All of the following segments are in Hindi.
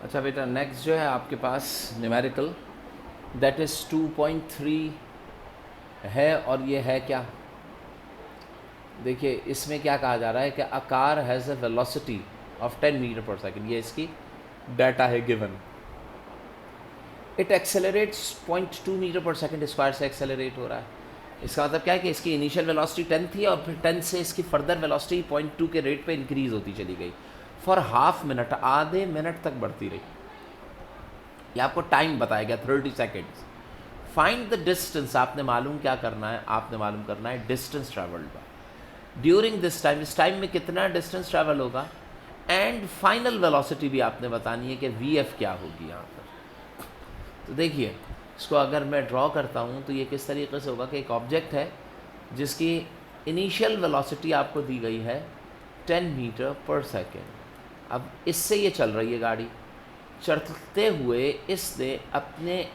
अच्छा बेटा, नेक्स्ट जो है आपके पास न्यूमेरिकल दैट इज़ 2.3 है, और ये है क्या? देखिए इसमें क्या कहा जा रहा है कि a car has a velocity of 10 metre per second, ये इसकी डाटा है given. It accelerates 0.2 metre per second square से एक्सेलरेट हो रहा है। इसका मतलब क्या है कि इसकी इनिशियल वेलोसिटी 10 थी और फिर 10 से इसकी फर्दर वेलोसिटी 0.2 के रेट पे इंक्रीज होती चली गई फॉर हाफ मिनट, आधे मिनट तक बढ़ती रही। ये आपको टाइम बताया गया 30 सेकेंड्स। फाइंड द डिस्टेंस, आपने मालूम क्या करना है, आपने मालूम करना है distance travelled by during this time, इस टाइम में कितना डिस्टेंस ट्रेवल होगा, एंड फाइनल वेलोसिटी भी आपने बतानी है कि वी एफ क्या होगी यहाँ पर। तो देखिए इसको अगर मैं ड्रॉ करता हूँ तो ये किस तरीके से होगा कि एक ऑब्जेक्ट है जिसकी इनिशियल वेलोसिटी आपको दी गई है 10 मीटर पर सेकेंड। अब इससे ये चल रही है गाड़ी, चलते हुए इसने अपने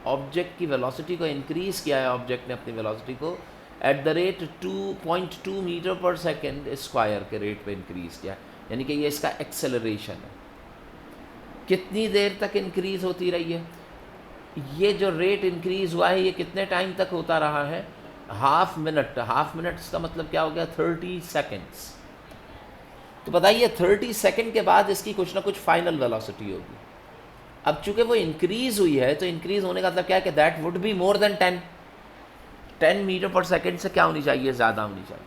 ऑब्जेक्ट की वेलोसिटी को इंक्रीज़ किया है, ऑब्जेक्ट ने अपनी वेलोसिटी को at the rate 2.2 metre per second square के रेट पे इंक्रीज़ किया, यानी कि ये इसका एक्सेलरेशन है। कितनी देर तक इंक्रीज़ होती रही है? ये जो रेट इंक्रीज़ हुआ है ये कितने टाइम तक होता रहा है? Half minute. हाफ मिनट्स का मतलब क्या हो गया? 30 सेकेंड्स। तो बताइए 30 सेकेंड के बाद इसकी कुछ ना कुछ फाइनल वेलोसिटी होगी। अब चूंकि वो इंक्रीज़ हुई है तो इंक्रीज़ होने का मतलब क्या है कि that would be more than 10 metre per second से क्या होनी चाहिए? ज़्यादा होनी चाहिए।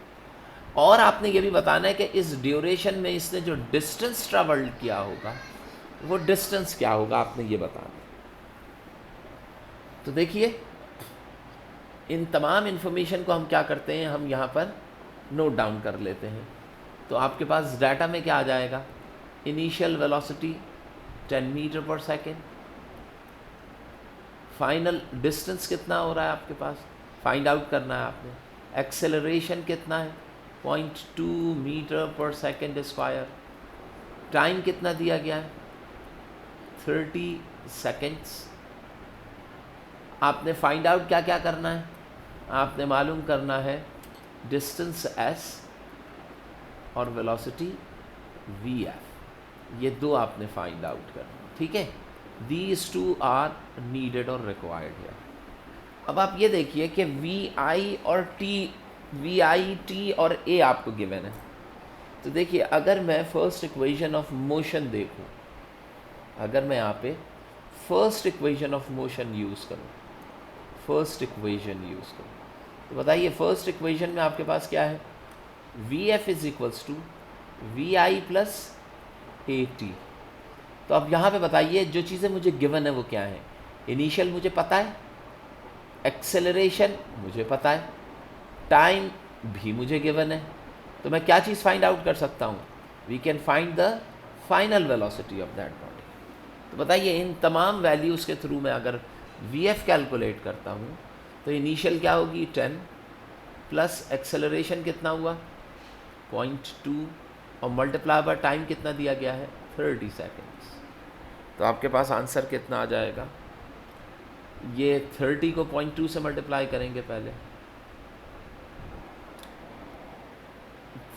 और आपने ये भी बताना है कि इस ड्यूरेशन में इसने जो डिस्टेंस ट्रेवल्ड किया होगा वो डिस्टेंस क्या होगा, आपने ये बताना। तो देखिए इन तमाम इन्फॉर्मेशन को हम क्या करते हैं, हम यहाँ पर नोट डाउन कर लेते हैं। तो आपके पास डाटा में क्या आ जाएगा? Initial velocity 10 metre per second, final distance कितना हो रहा है आपके पास, फाइंड आउट करना है आपने। एक्सेलरेशन कितना है? 0.2 metre per second square. Time कितना दिया गया है? 30 सेकेंड्स। आपने फाइंड आउट क्या क्या करना है? आपने मालूम करना है डिस्टेंस s और वेलोसिटी vf, ये दो आपने फाइंड आउट करना, ठीक है। दीज टू आर नीडेड और रिक्वायर्ड है। अब आप ये देखिए कि vi t और a आपको गिवन है। तो देखिए अगर मैं फर्स्ट इक्वेशन ऑफ मोशन देखूं, अगर मैं यहाँ पे first equation of motion use करूँ, फर्स्ट इक्वेशन यूज़ करूँ, तो बताइए फर्स्ट इक्वेशन में आपके पास क्या है? V F is equals to V I plus A T. तो अब यहाँ पे बताइए जो चीज़ें मुझे गिवन है वो क्या है? इनिशियल मुझे पता है, एक्सेलरेशन मुझे पता है, टाइम भी मुझे गिवन है। तो मैं क्या चीज़ फाइंड आउट कर सकता हूँ? We can find the final velocity of that body. तो बताइए इन तमाम वैल्यूज़ के थ्रू मैं अगर वी एफ कैलकुलेट करता हूँ तो इनिशियल क्या होगी? 10 प्लस एक्सेलरेशन कितना हुआ? 0.2 और मल्टीप्लाई बाय टाइम कितना दिया गया है? 30 सेकेंड्स। तो आपके पास आंसर कितना आ जाएगा? ये 30 को 0.2 से मल्टीप्लाई करेंगे पहले,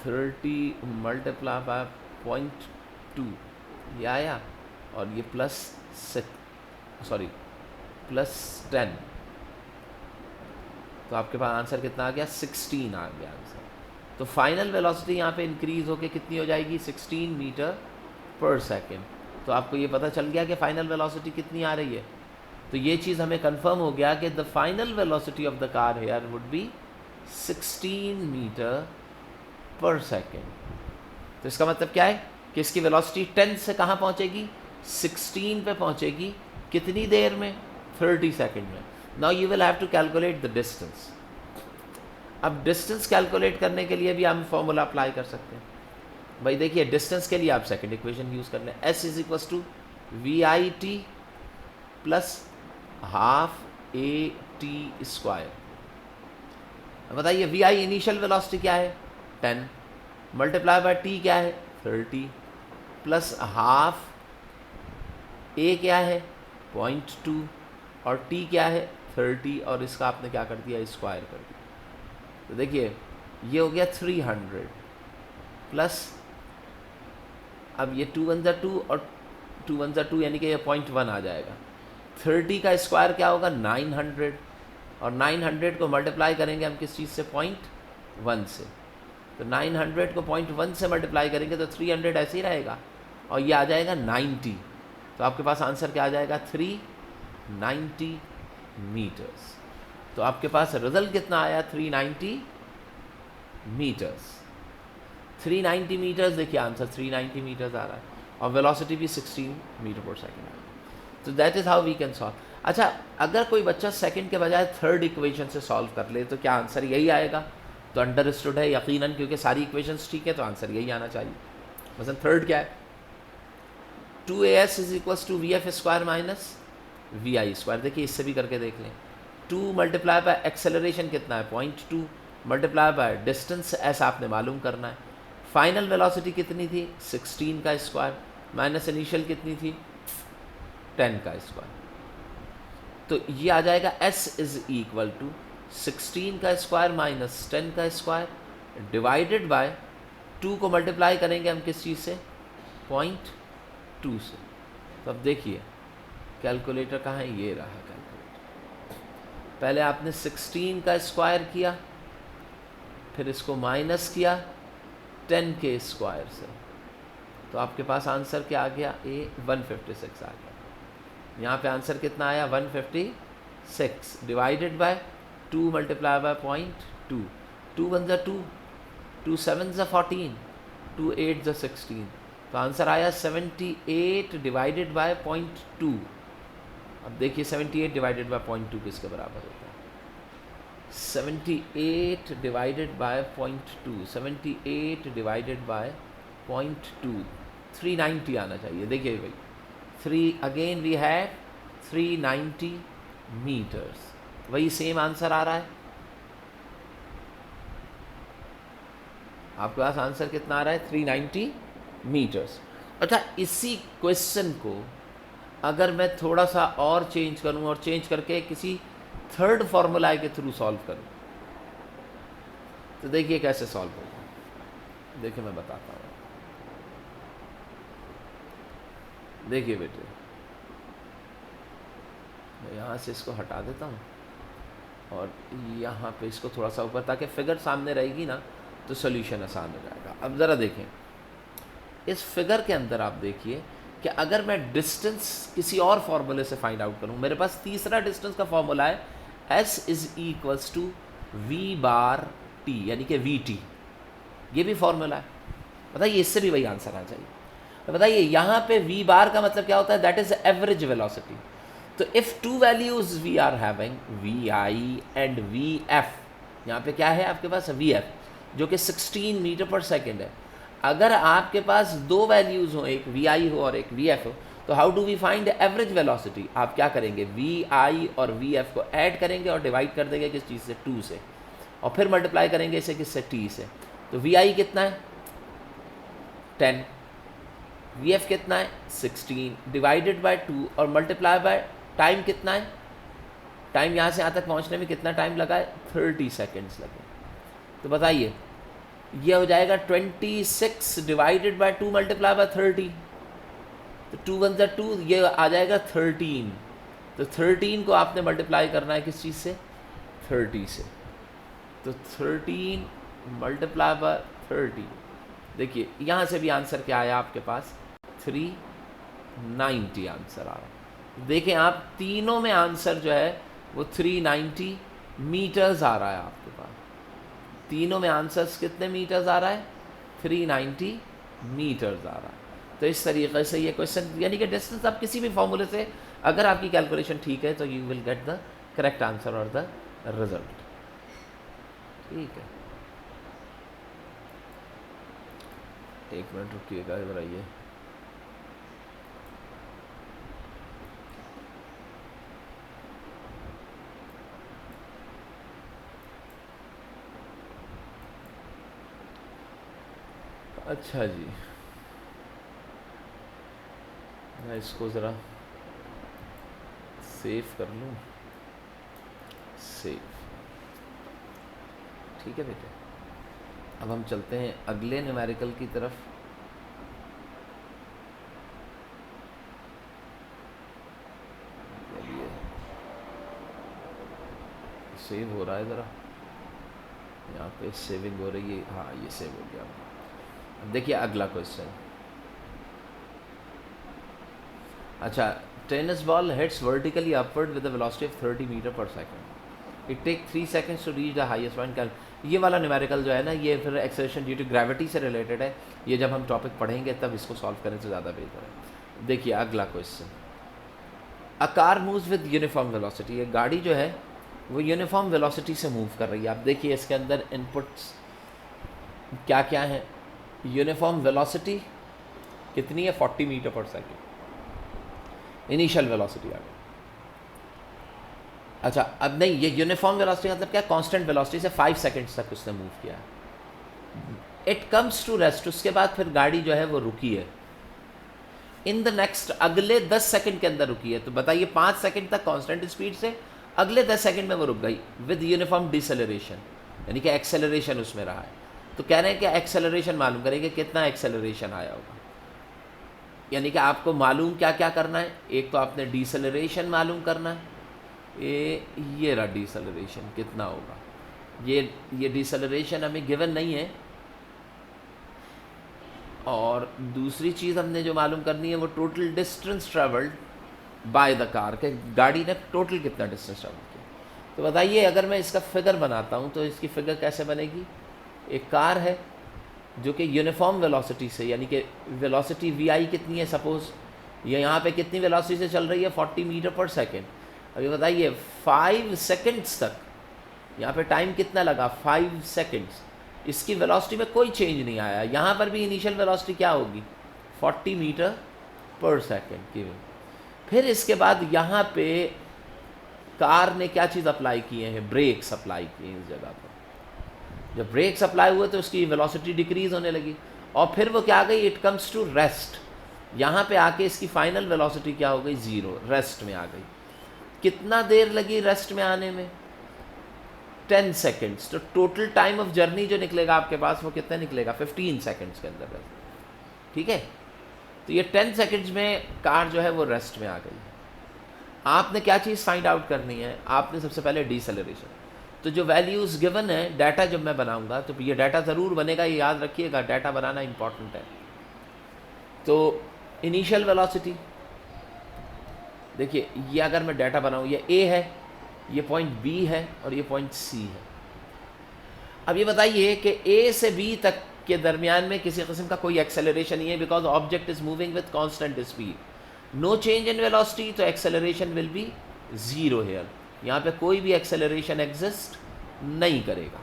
30 मल्टीप्लाई बाय 0.2 ये आया, और ये प्लस 10, तो आपके पास आंसर कितना आ गया? 16 आ गया आंसर। तो फाइनल वेलोसिटी यहाँ पे इंक्रीज होके कितनी हो जाएगी? 16 मीटर पर सेकेंड। तो आपको ये पता चल गया कि फाइनल वेलोसिटी कितनी आ रही है। तो ये चीज़ हमें कंफर्म हो गया कि the final velocity of the car here would be 16 metre per second. तो इसका मतलब क्या है कि इसकी वेलोसिटी 10 से कहाँ पहुँचेगी? 16 पे पहुँचेगी। कितनी देर में? 30 सेकेंड में। Now you will have to calculate the distance. अब डिस्टेंस कैलकुलेट करने के लिए भी हम फॉर्मूला अप्लाई कर सकते हैं। भाई देखिए डिस्टेंस के लिए आप सेकंड इक्वेशन यूज़ कर लें, s is equals to V I T plus half A T square. बताइए वी आई इनिशियल वेलोसिटी क्या है? 10 मल्टीप्लाई बाय टी क्या है? 30 प्लस हाफ ए क्या है? 0.2 और टी क्या है? 30, और इसका आपने क्या कर दिया? स्क्वायर कर दिया। तो देखिए ये हो गया 300 प्लस, अब ये 2 × 2 और 2 1 2 यानी कि ये 0.1 आ जाएगा। 30 का स्क्वायर क्या होगा 900, और 900 को मल्टीप्लाई करेंगे हम किस चीज़ से 0.1 से, तो 900 को 0.1 से मल्टीप्लाई करेंगे तो 300 ऐसे ही रहेगा और ये आ जाएगा 90। तो आपके पास आंसर क्या आ जाएगा 390 मीटर्स। तो आपके पास रिजल्ट कितना आया 390 मीटर्स। 390 मीटर्स देखिए आंसर 390 मीटर्स आ रहा है और वेलोसिटी भी 16 मीटर पर सेकेंड है। तो that is how we can solve. अच्छा, अगर कोई बच्चा सेकंड के बजाय थर्ड इक्वेशन से सॉल्व कर ले तो क्या आंसर यही आएगा? तो अंडरस्टूड है यकीनन, क्योंकि सारी इक्वेशंस ठीक है तो आंसर यही आना चाहिए। मतलब थर्ड क्या है 2as is equals to vf square minus vi square. देखिए इससे भी करके देख लें। 2 मल्टीप्लाई बाय एक्सेलरेशन कितना है 0.2 मल्टीप्लाई बाय डिस्टेंस s आपने मालूम करना है। फाइनल वेलोसिटी कितनी थी 16 का स्क्वायर माइनस इनिशियल कितनी थी 10 का स्क्वायर। तो ये आ जाएगा s इज इक्वल टू 16 का स्क्वायर माइनस 10 का स्क्वायर डिवाइडेड बाय 2 को मल्टीप्लाई करेंगे हम किस चीज़ से 0.2 से। तो अब देखिए कैलकुलेटर कहाँ है, ये रहा कैलकुलेटर। पहले आपने 16 का स्क्वायर किया, फिर इसको माइनस किया 10 के स्क्वायर से, तो आपके पास आंसर क्या आ गया 156 आ गया। यहाँ पे आंसर कितना आया 156 डिवाइडेड बाय 2 मल्टीप्लाई बाय 0.2। 2 1 जा 2, 2 7 जा 14, 2 8 जा 16, तो आंसर आया 78 डिवाइडेड बाय 0.2। अब देखिए 78 डिवाइडेड बाय 0.2 किसके बराबर होता है 78 डिवाइडेड बाय 0.2, 78 डिवाइडेड बाय 0.2 390 आना चाहिए। देखिए भाई 3 अगेन वी हैव 390 मीटर्स, वही सेम आंसर आ रहा है। आपके पास आंसर कितना आ रहा है 390 मीटर्स। अच्छा, इसी क्वेश्चन को अगर मैं थोड़ा सा और चेंज करूं और चेंज करके किसी थर्ड फॉर्मूला के थ्रू सॉल्व करूं तो देखिए कैसे सॉल्व होगा। देखिए मैं बताता हूँ। देखिए बेटे, मैं यहाँ से इसको हटा देता हूँ और यहाँ पे इसको थोड़ा सा ऊपर, ताकि फिगर सामने रहेगी ना तो सोल्यूशन आसान हो जाएगा। अब ज़रा देखें इस फिगर के अंदर, आप देखिए कि अगर मैं डिस्टेंस किसी और फॉर्मूले से फाइंड आउट करूँ, मेरे पास तीसरा डिस्टेंस का फॉर्मूला है s is equals to v bar t यानी कि vt, ये भी फॉर्मूला है। बताइए इससे भी वही आंसर आना चाहिए। तो बताइए यहाँ पे v बार का मतलब क्या होता है, दैट इज एवरेज वेलोसिटी। तो if two values we are having vi and vf, यहाँ पे क्या है आपके पास vf जो कि 16 मीटर पर सेकेंड है। अगर आपके पास दो वैल्यूज़ हो, एक vi हो और एक vf हो, तो how do we find average velocity? आप क्या करेंगे vi और vf को ऐड करेंगे और डिवाइड कर देंगे किस चीज़ से 2 से, और फिर मल्टीप्लाई करेंगे इसे किससे t से। तो vi कितना है 10, vf कितना है 16 डिवाइडेड बाय 2 और मल्टीप्लाई बाय टाइम कितना है, टाइम यहाँ से यहाँ तक पहुँचने में कितना टाइम लगा है 30 सेकेंड्स लगे। तो बताइए ये हो जाएगा 26 डिवाइडेड बाय 2 मल्टीप्लाई बाय 30, तो 2 1 जा 2, ये आ जाएगा 13। तो 13 को आपने मल्टीप्लाई करना है किस चीज़ से 30 से, तो 13 मल्टीप्लाई बाय 30। देखिए यहाँ से भी आंसर क्या आया आपके पास 390 आंसर आ रहा है। देखें आप तीनों में आंसर जो है वो 390 मीटर्स आ रहा है आपके पास। तीनों में आंसर्स कितने मीटर्स आ रहा है 390 मीटर्स आ रहा है। तो इस तरीके से ये क्वेश्चन, यानी कि डिस्टेंस आप किसी भी फॉर्मूले से अगर आपकी कैलकुलेशन ठीक है तो you will get the correct answer और द रिजल्ट। ठीक है, एक मिनट रुकिएगा जरा। ये अच्छा जी, मैं इसको ज़रा सेव कर लूँ। सेव, ठीक है बेटे। अब हम चलते हैं अगले न्यूमेरिकल की तरफ। सेव हो रहा है ज़रा, यहाँ पे सेविंग हो रही है, हाँ ये सेव हो गया। अब देखिए अगला क्वेश्चन। अच्छा, tennis ball heads vertically upward with the velocity of 30 metre per second, it take 3 seconds to reach the highest point. ये वाला न्यूमेरिकल जो है ना, ये फिर एक्सेलरेशन ड्यू टू ग्रेविटी से रिलेटेड है। ये जब हम टॉपिक पढ़ेंगे तब इसको सॉल्व करने से ज़्यादा बेहतर है। देखिए अगला question, a car moves with uniform velocity, ये गाड़ी जो है वो यूनिफॉर्म वेलोसिटी से मूव कर रही है। आप देखिए इसके अंदर इनपुट्स क्या क्या हैं। यूनिफॉर्म वेलोसिटी कितनी है, 40 metre per second initial velocity आ गई। अच्छा अब नहीं, ये यूनिफॉर्म वेलोसिटी मतलब क्या, कांस्टेंट वेलोसिटी से 5 सेकंड्स तक उसने मूव किया है। इट कम्स टू रेस्ट, उसके बाद फिर गाड़ी जो है वो रुकी है। इन द नेक्स्ट, अगले 10 सेकंड के अंदर रुकी है। तो बताइए 5 सेकंड तक कांस्टेंट स्पीड से, अगले 10 सेकंड में वो रुक गई विद यूनिफॉर्म डिसेलरेशन, यानी कि एक्सेलरेशन उसमें रहा है। तो कह रहे हैं कि एक्सेलरेशन मालूम करेंगे, कितना एक्सेलरेशन आया होगा। यानी कि आपको मालूम क्या क्या करना है, एक तो आपने डिसेलरेशन मालूम करना है, ये रहा डिसेलरेशन कितना होगा। ये डिसेलरेशन हमें गिवन नहीं है। और दूसरी चीज़ हमने जो मालूम करनी है वो total distance travelled by the car, के गाड़ी ने टोटल कितना डिस्टेंस ट्रेवल किया। तो बताइए अगर मैं इसका फिगर बनाता हूँ तो इसकी फिगर कैसे बनेगी। एक कार है जो कि यूनिफॉर्म वेलोसिटी से, यानी कि वेलोसिटी वी कितनी है, सपोज ये यहाँ पे कितनी वेलोसिटी से चल रही है, 40 मीटर पर सेकेंड। अभी बताइए 5 सेकेंड्स तक, यहाँ पे टाइम कितना लगा, 5 सेकेंड्स। इसकी वेलोसिटी में कोई चेंज नहीं आया। यहाँ पर भी इनिशियल वेलोसिटी क्या होगी, 40 मीटर पर सेकेंड की। फिर इसके बाद यहाँ पे कार ने क्या चीज़ अप्लाई किए हैं, ब्रेक्स अप्लाई किए हैं इस जगह पर। जब ब्रेक्स अप्लाई हुए तो उसकी वेलोसिटी डिक्रीज होने लगी, और फिर वो क्या आ गई, इट कम्स टू रेस्ट। यहाँ पे आके इसकी फाइनल वेलोसिटी क्या हो गई, 0, रेस्ट में आ गई। कितना देर लगी रेस्ट में आने में, 10 सेकेंड्स। तो टोटल टाइम ऑफ जर्नी जो निकलेगा आपके पास वो कितना निकलेगा, 15 सेकेंड्स के अंदर। ठीक है, तो ये 10 सेकेंड्स में कार जो है वो रेस्ट में आ गई। आपने क्या चीज़ फाइंड आउट करनी है, आपने सबसे पहले डिसेलरेशन। तो जो वैल्यूज़ गिवन है, डाटा जब मैं बनाऊंगा तो ये डाटा ज़रूर बनेगा, ये याद रखिएगा, डाटा बनाना इंपॉर्टेंट है। तो इनिशियल वेलोसिटी देखिए, ये अगर मैं डाटा बनाऊँ, ये ए है, ये पॉइंट बी है और ये पॉइंट सी है। अब ये बताइए कि ए से बी तक के दरमियान में किसी किस्म का कोई एक्सेलरेशन नहीं है, because object is moving with constant speed, no change in velocity, तो एक्सेलरेशन विल बी 0 हेयर। यहाँ पे कोई भी एक्सेलरेशन एग्जिस्ट नहीं करेगा।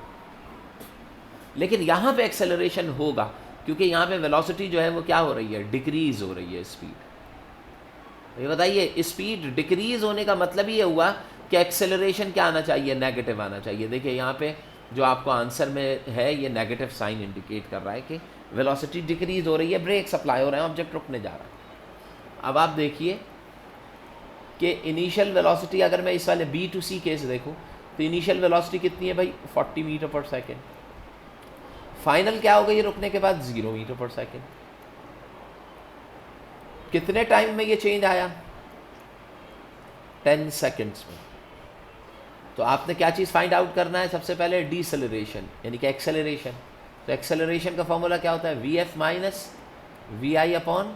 लेकिन यहाँ पे एक्सेलरेशन होगा, क्योंकि यहाँ पे वेलोसिटी जो है वो क्या हो रही है, डिक्रीज हो रही है स्पीड। ये बताइए स्पीड डिक्रीज होने का मतलब ये हुआ कि एक्सेलरेशन क्या आना चाहिए, नेगेटिव आना चाहिए। देखिए यहाँ पे जो आपको आंसर में है, ये नेगेटिव साइन इंडिकेट कर रहा है कि वेलोसिटी डिक्रीज हो रही है, ब्रेक्स अप्लाई हो रहे हैं, ऑब्जेक्ट रुकने जा रहा है। अब आप देखिए कि इनिशियल वेलोसिटी, अगर मैं इस वाले बी टू सी केस देखूँ तो इनिशियल वेलोसिटी कितनी है भाई, 40 मीटर पर सेकेंड। फाइनल क्या हो गई रुकने के बाद, 0 मीटर पर सेकेंड। कितने टाइम में ये चेंज आया, 10 सेकेंड्स में। तो आपने क्या चीज़ फाइंड आउट करना है, सबसे पहले डिसेलरेशन, यानी कि एक्सेलरेशन। तो एक्सेलरेशन का फॉर्मूला क्या होता है, V F minus V I upon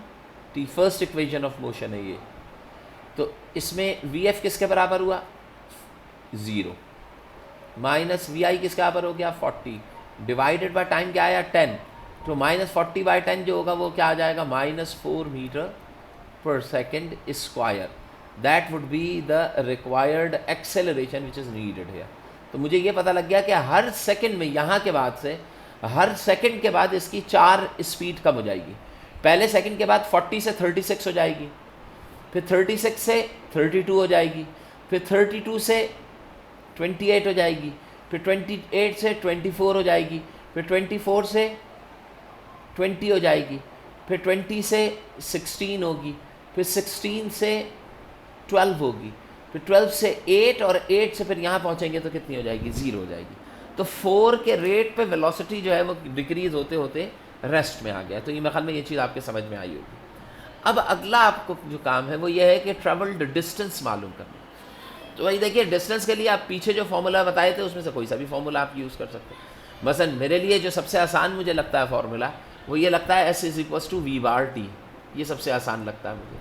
T, first equation of motion है ये। तो इसमें वी एफ किसके बराबर हुआ, 0, माइनस वी आई किसके बराबर हो गया, 40, डिवाइडेड बाय टाइम क्या आया, 10। तो -40/10 जो होगा वो क्या आ जाएगा, -4 metre per second square. That would be the required acceleration which is needed here. तो मुझे ये पता लग गया कि हर सेकंड में, यहाँ के बाद से हर सेकंड के बाद इसकी 4 स्पीड कम हो जाएगी। पहले सेकंड के बाद 40 से 36 हो जाएगी, फिर 36 से 32 हो जाएगी, फिर 32 से 28 हो जाएगी, फिर 28 से 24 हो जाएगी, फिर 24 से 20 हो जाएगी, फिर 20 से 16 होगी, फिर 16 से 12 होगी, फिर 12 से 8, और 8 से फिर यहाँ पहुँचेंगे तो कितनी हो जाएगी, 0 हो जाएगी। तो 4 के रेट पे वेलोसिटी जो है वो डिक्रीज होते होते रेस्ट में आ गया। तो ये मेरे ख्याल में ये चीज़ आपके समझ में आई होगी। अब अगला आपको जो काम है वो ये है कि ट्रेवल्ड डिस्टेंस मालूम करना। तो वही देखिए, डिस्टेंस के लिए आप पीछे जो फॉर्मूला बताए थे उसमें से कोई सा भी फॉर्मूला आप यूज़ कर सकते हैं। मसलन मेरे लिए जो सबसे आसान मुझे लगता है फॉर्मूला, वो ये लगता है S=V/T। ये सबसे आसान लगता है मुझे।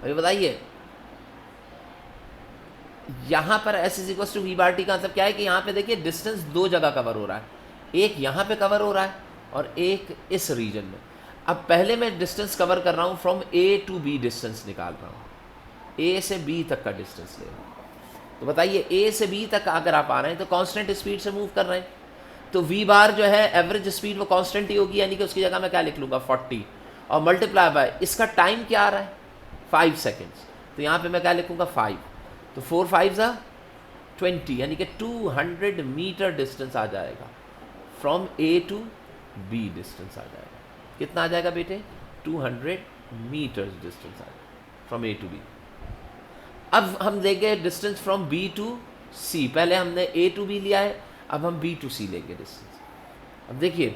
अभी बताइए, यहाँ पर S=V/T का मतलब क्या है कि यहाँ पे देखिए डिस्टेंस दो जगह कवर हो रहा है, एक यहाँ पे कवर हो रहा है और एक इस रीजन में। अब पहले मैं डिस्टेंस कवर कर रहा हूँ, from A to B distance निकाल रहा हूँ, A से B तक का डिस्टेंस ले रहा हूँ। तो बताइए, A से B तक अगर आप आ रहे हैं तो कांस्टेंट स्पीड से मूव कर रहे हैं, तो V बार जो है एवरेज स्पीड वो कांस्टेंट ही होगी, यानी कि उसकी जगह मैं क्या लिख लूँगा 40 और मल्टीप्लाई बाय इसका टाइम क्या आ रहा है 5 सेकेंड्स, तो यहाँ पे मैं क्या लिखूँगा 5, तो 4 5 20, यानी कि 200 मीटर डिस्टेंस आ जाएगा, from A to B distance आ जाएगा। कितना आ जाएगा बेटे? 200 मीटर डिस्टेंस आ जाएगा फ्रॉम A to B। अब हम लेंगे distance from B to C। पहले हमने A to B लिया है, अब हम B to C लेंगे डिस्टेंस। अब देखिए,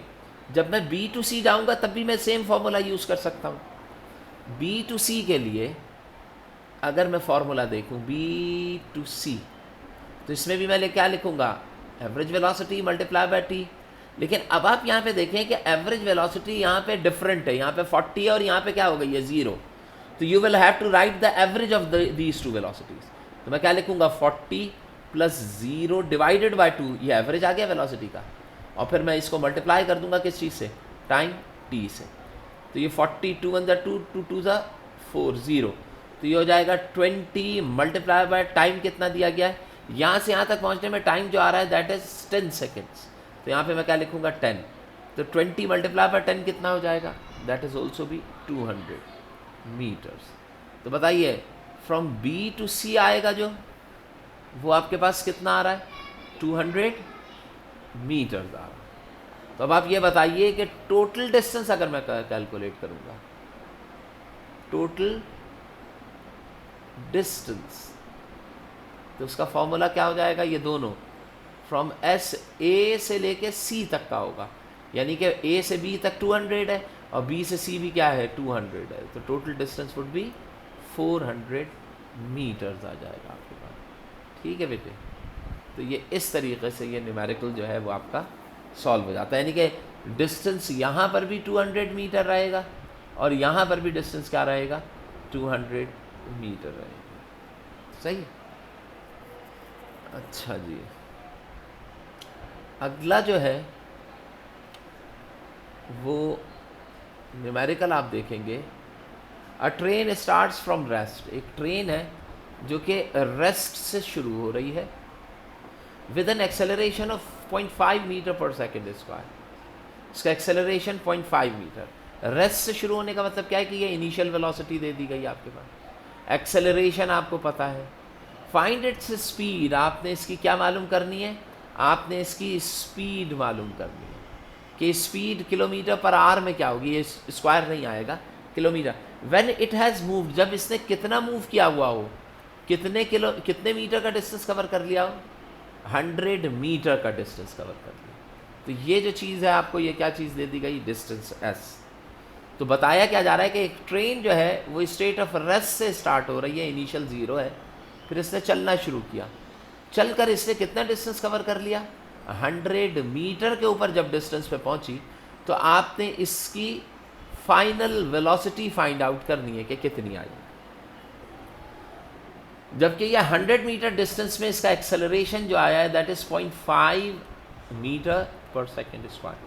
जब मैं B to C जाऊंगा तब भी मैं सेम फॉर्मूला यूज़ कर सकता हूँ। B to C के लिए अगर मैं फॉर्मूला देखूँ B to C, तो इसमें भी मैं क्या लिखूँगा, average velocity multiply by T. लेकिन अब आप यहाँ पे देखें कि एवरेज वेलोसिटी यहाँ पे डिफरेंट है, यहाँ पे 40 है और यहाँ पे क्या हो गई है 0, तो you will have to write the average of these two velocities. तो मैं क्या लिखूँगा 40 + 0 डिवाइडेड बाय 2, ये एवरेज आ गया वेलोसिटी का, और फिर मैं इसको मल्टीप्लाई कर दूंगा किस चीज़ से, टाइम टी से। तो ये 40 2 1 2 2 2 4 0, तो ये हो जाएगा 20 मल्टीप्लाई बाय टाइम कितना दिया गया है, यहाँ से यहाँ तक पहुँचने में टाइम जो आ रहा है दैट इज 10 सेकेंड्स। तो यहाँ पे मैं क्या लिखूँगा 10, तो 20 मल्टीप्लाई बाय 10 कितना हो जाएगा, दैट इज ऑल्सो भी 200 मीटर्स। तो बताइए, फ्रॉम B to C आएगा जो, वो आपके पास कितना आ रहा है 200 मीटर्स आ रहा है। तो अब आप ये बताइए कि टोटल डिस्टेंस अगर मैं कैलकुलेट करूँगा, टोटल डिस्टेंस, तो उसका फॉर्मूला क्या हो जाएगा, ये दोनों फ्रॉम A से लेके C तक का होगा, यानी कि A से B तक 200 है और B से C भी क्या है 200 है, तो total distance would be 400 metres आ जाएगा आपके पास। ठीक है बेटे, तो ये इस तरीके से ये न्यूमेरिकल जो है वो आपका सॉल्व हो जाता है, यानी कि डिस्टेंस यहाँ पर भी 200 मीटर रहेगा और यहाँ पर भी डिस्टेंस क्या रहेगा 200 मीटर रहेगा। सही। अच्छा जी, अगला जो है वो न्यूमेरिकल आप देखेंगे, a train starts from rest. एक ट्रेन है जो कि रेस्ट से शुरू हो रही है with an acceleration of 0.5 metre per second square. इसका एक्सेलरेशन 0.5 मीटर। रेस्ट से शुरू होने का मतलब क्या है कि ये इनिशियल वेलोसिटी दे दी गई आपके पास, एक्सेलरेशन आपको पता है, फाइंड इट्स स्पीड, आपने इसकी क्या मालूम करनी है, आपने इसकी स्पीड मालूम करनी है कि स्पीड किलोमीटर पर आवर में क्या होगी, ये स्क्वायर नहीं आएगा, kilometre. When it has moved, जब इसने कितना मूव किया हुआ हो, कितने मीटर का डिस्टेंस कवर कर लिया हो, 100 मीटर का डिस्टेंस कवर कर लिया। तो ये जो चीज़ है आपको ये क्या चीज़ दे दी गई, डिस्टेंस s। तो बताया क्या जा रहा है कि एक ट्रेन जो है वो स्टेट ऑफ रेस्ट से स्टार्ट हो रही है, इनिशियल 0 है, फिर इसने चलना शुरू किया, चलकर इसने कितना डिस्टेंस कवर कर लिया 100 मीटर के ऊपर जब डिस्टेंस पे पहुंची, तो आपने इसकी फाइनल वेलोसिटी फाइंड आउट करनी है कि कितनी आई। जबकि यह 100 मीटर डिस्टेंस में इसका एक्सेलरेशन जो आया है that is 0.5 metre per second square.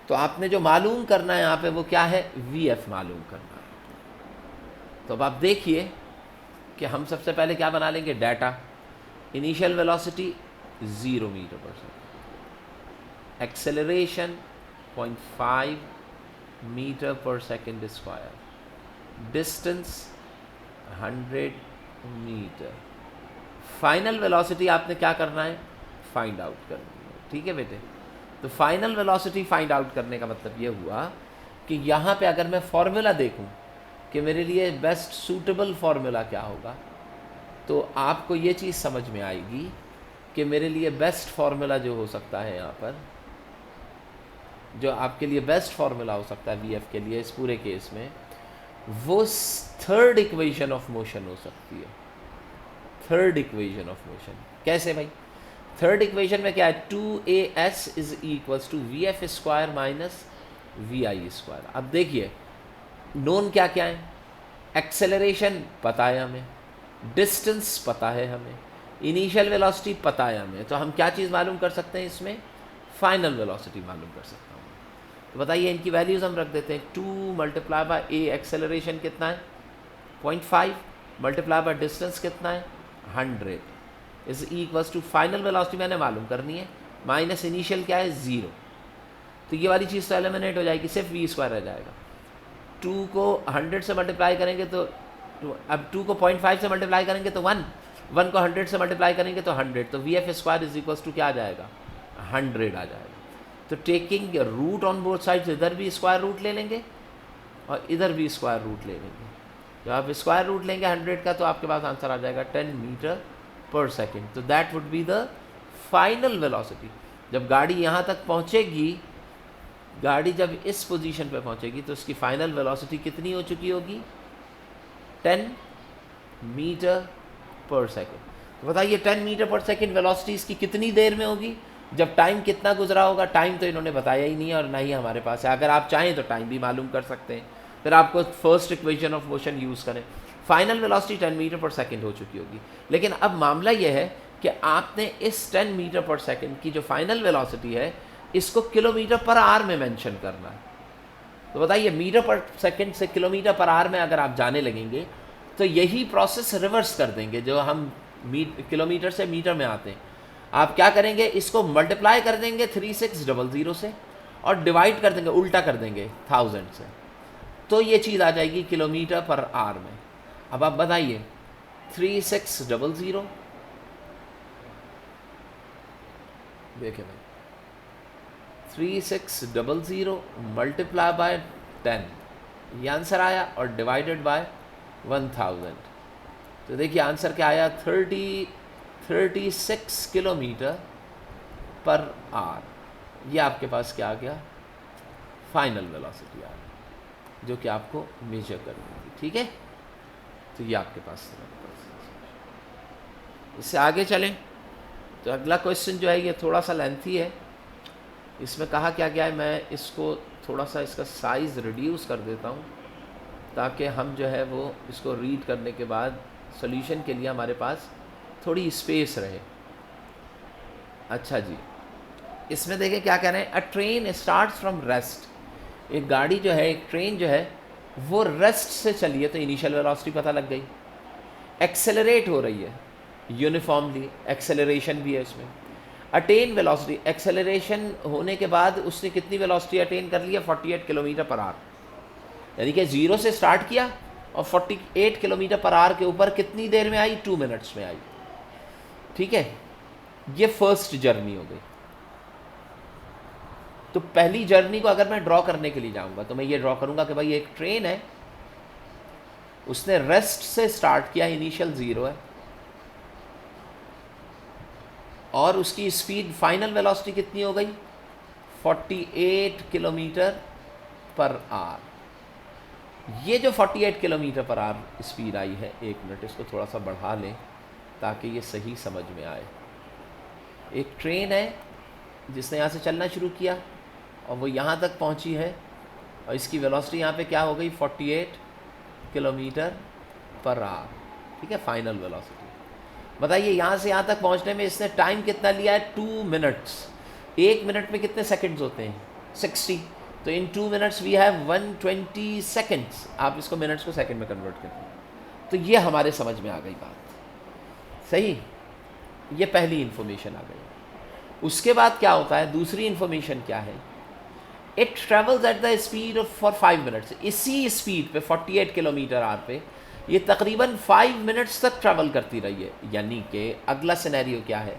तो आपने जो मालूम करना है यहाँ पे वो क्या है, VF मालूम करना है। तो अब आप देखिए कि हम सबसे पहले क्या बना लेंगे, data, initial velocity 0 metre per second, acceleration 0.5 metre per second square, distance 100 metre, final velocity आपने क्या करना है, फाइंड आउट करनी है। ठीक है बेटे, तो फाइनल वेलोसिटी फाइंड आउट करने का मतलब ये हुआ कि यहाँ पे अगर मैं फॉर्मूला देखूँ कि मेरे लिए बेस्ट सूटेबल फार्मूला क्या होगा, तो आपको ये चीज़ समझ में आएगी कि मेरे लिए बेस्ट फार्मूला जो हो सकता है यहाँ पर, जो आपके लिए बेस्ट फार्मूला हो सकता है VF के लिए इस पूरे केस में, वो थर्ड इक्वेशन ऑफ मोशन हो सकती है। Third equation of motion. कैसे भाई? थर्ड इक्वेशन में क्या है, 2as is equals to V F square minus V I square. अब देखिए नोन क्या क्या है, एक्सेलरेशन पता है हमें, डिस्टेंस पता है हमें, इनिशियल वेलोसिटी पता है हमें, तो हम क्या चीज़ मालूम कर सकते हैं इसमें, फाइनल वेलोसिटी मालूम कर सकता हूँ। तो बताइए इनकी वैल्यूज़ हम रख देते हैं, 2 मल्टीप्लाई बाय ए एक्सेलरेशन कितना है 0.5 मल्टीप्लाई बाय डिस्टेंस कितना है 100 is equals to final velocity मैंने मालूम करनी है माइनस इनिशियल क्या है 0। तो ये वाली चीज़ तो एलिमिनेट हो जाएगी, सिर्फ वी स्क्वायर रह जाएगा। 2 को 100 से मल्टीप्लाई करेंगे तो अब 2 को 0.5 से मल्टीप्लाई करेंगे तो 1 को 100 से मल्टीप्लाई करेंगे तो 100, तो V F square is equals to क्या आ जाएगा 100 आ जाएगा। तो taking root on both sides, इधर भी स्क्वायर रूट ले लेंगे और इधर भी स्क्वायर रूट ले लेंगे। जब आप स्क्वायर रूट लेंगे 100 का तो आपके पास आंसर आ जाएगा 10 मीटर पर सेकेंड। तो that would be the final velocity. जब गाड़ी यहाँ तक पहुँचेगी, गाड़ी जब इस पोजीशन पे पहुँचेगी तो उसकी फाइनल वेलोसिटी कितनी हो चुकी होगी 10 मीटर पर सेकेंड। तो बताइए 10 मीटर पर सेकेंड वेलोसिटी इसकी कितनी देर में होगी, जब टाइम कितना गुजरा होगा। टाइम तो इन्होंने बताया ही नहीं है और ना ही हमारे पास है। अगर आप चाहें तो टाइम भी मालूम कर सकते हैं, फिर आपको first equation of motion use करें। Final velocity 10 metre per second हो चुकी होगी, लेकिन अब मामला यह है कि आपने इस 10 मीटर पर सेकेंड की जो फाइनल वेलोसिटी है इसको किलोमीटर पर आवर में मेंशन करना है। तो बताइए मीटर पर सेकेंड से किलोमीटर पर आवर में अगर आप जाने लगेंगे तो यही प्रोसेस रिवर्स कर देंगे, जो हम किलोमीटर से मीटर में आते हैं। आप क्या करेंगे, इसको मल्टीप्लाई कर देंगे 3600 से और डिवाइड कर देंगे, उल्टा कर देंगे 1000 से, तो ये चीज़ आ जाएगी किलोमीटर पर आवर में। अब आप बताइए 3600 देखिए भाई 3600 मल्टीप्लाई बाय 10 ये आंसर आया और डिवाइडेड बाय 1000। तो देखिए आंसर क्या आया 36 किलोमीटर पर आवर। ये आपके पास क्या आ गया, फाइनल वेलोसिटी आ गई, जो कि आपको मेजर करनी होगी। ठीक है, तो ये आपके पास। इससे आगे चलें तो अगला क्वेश्चन जो है ये थोड़ा सा लेंथी है। इसमें कहा क्या गया है, मैं इसको थोड़ा सा इसका साइज़ रिड्यूस कर देता हूँ ताकि हम जो है वो इसको रीड करने के बाद सॉल्यूशन के लिए हमारे पास थोड़ी स्पेस रहे। अच्छा जी, इसमें देखें क्या कह रहे हैं, अ ट्रेन स्टार्ट्स फ्रॉम रेस्ट। एक गाड़ी जो है, एक ट्रेन जो है वो रेस्ट से चली है, तो इनिशियल वेलोसिटी पता लग गई। एक्सेलरेट हो रही है यूनिफॉर्मली, एक्सेलरेशन भी है इसमें। अटेन वेलोसिटी, एक्सेलरेशन होने के बाद उसने कितनी वेलोसिटी अटेन कर लिया 48 किलोमीटर पर आवर, यानी कि 0 से स्टार्ट किया और 48 किलोमीटर पर आवर के ऊपर कितनी देर में आई 2 मिनट्स में आई। ठीक है, ये फर्स्ट जर्नी हो गई। तो पहली जर्नी को अगर मैं ड्रॉ करने के लिए जाऊंगा तो मैं ये ड्रॉ करूंगा कि भाई एक ट्रेन है, उसने रेस्ट से स्टार्ट किया, इनिशियल 0 है और उसकी स्पीड फाइनल वेलोसिटी कितनी हो गई 48 किलोमीटर पर आवर। ये जो 48 किलोमीटर पर आवर स्पीड आई है, 1 मिनट इसको थोड़ा सा बढ़ा लें ताकि ये सही समझ में आए। एक ट्रेन है जिसने यहाँ से चलना शुरू किया और वो यहाँ तक पहुँची है और इसकी वेलोसिटी यहाँ पे क्या हो गई 48 किलोमीटर पर आवर। ठीक है, फाइनल वेलोसिटी। बताइए यहाँ से यहाँ तक पहुँचने में इसने टाइम कितना लिया है 2 मिनट्स। 1 मिनट में कितने सेकंड्स होते हैं 60, तो इन 2 मिनट्स वी हैव 120 सेकंड्स। आप इसको मिनट्स को सेकंड में कन्वर्ट करें तो ये हमारे समझ में आ गई बात। सही, ये पहली इन्फॉर्मेशन आ गई। उसके बाद क्या होता है, दूसरी इन्फॉर्मेशन क्या है, it travels eight the speed of for 5 minutes. इसी स्पीड पे 48 किलोमीटर आवर पे ये तकरीबन 5 मिनट्स तक ट्रैवल करती रही है। यानी कि अगला सिनेरियो क्या है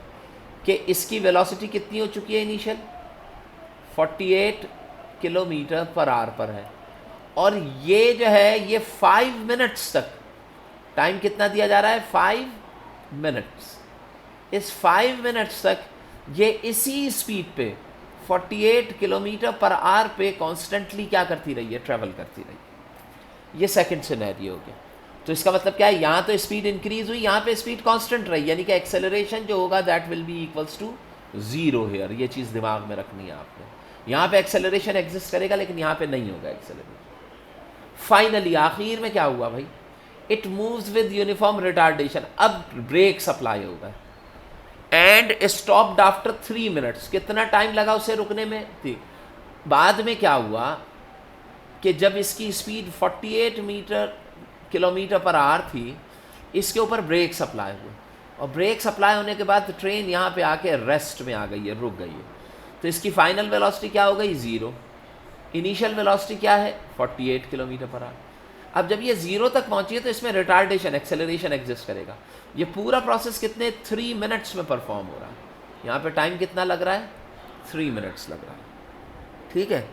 कि इसकी वेलोसिटी कितनी हो चुकी है इनिशियल 48 किलोमीटर पर आवर पर है और ये जो है ये 5 मिनट्स तक, टाइम कितना दिया जा रहा है 5 मिनट्स। इस 5 मिनट्स तक ये इसी स्पीड पे 48 किलोमीटर पर आवर पे कॉन्स्टेंटली क्या करती रही है, ट्रैवल करती रही है। ये सेकंड सिनेरियो हो गया। तो इसका मतलब क्या है, यहाँ तो स्पीड इंक्रीज हुई, यहाँ पे स्पीड कांस्टेंट रही, यानी कि एक्सेलरेशन जो होगा that will be equals to zero here. ये चीज़ दिमाग में रखनी है आपने। यहाँ पे एक्सेलरेशन एग्जिस्ट करेगा लेकिन यहाँ पे नहीं होगा एक्सेलरेशन। फाइनली आखिर में क्या हुआ भाई, it moves with uniform retardation. अब ब्रेक सप्लाई होगा एंड स्टॉप्ड आफ्टर 3 मिनट्स। कितना टाइम लगा उसे रुकने में थी। बाद में क्या हुआ कि जब इसकी स्पीड 48 किलोमीटर पर आवर थी, इसके ऊपर ब्रेक सप्लाई हुआ, और ब्रेक सप्लाई होने के बाद ट्रेन यहाँ पे आके रेस्ट में आ गई है, रुक गई है। तो इसकी फाइनल वेलोसिटी क्या हो गई, ज़ीरो। इनिशियल वेलोसिटी क्या है, 48 किलोमीटर पर आवर। अब जब ये ज़ीरो तक पहुँची है तो इसमें रिटार्डेशन, एक्सेलरेशन एग्जिस्ट करेगा। ये पूरा प्रोसेस कितने 3 मिनट्स में परफॉर्म हो रहा है। यहाँ पे टाइम कितना लग रहा है, 3 मिनट्स लग रहा है। ठीक है,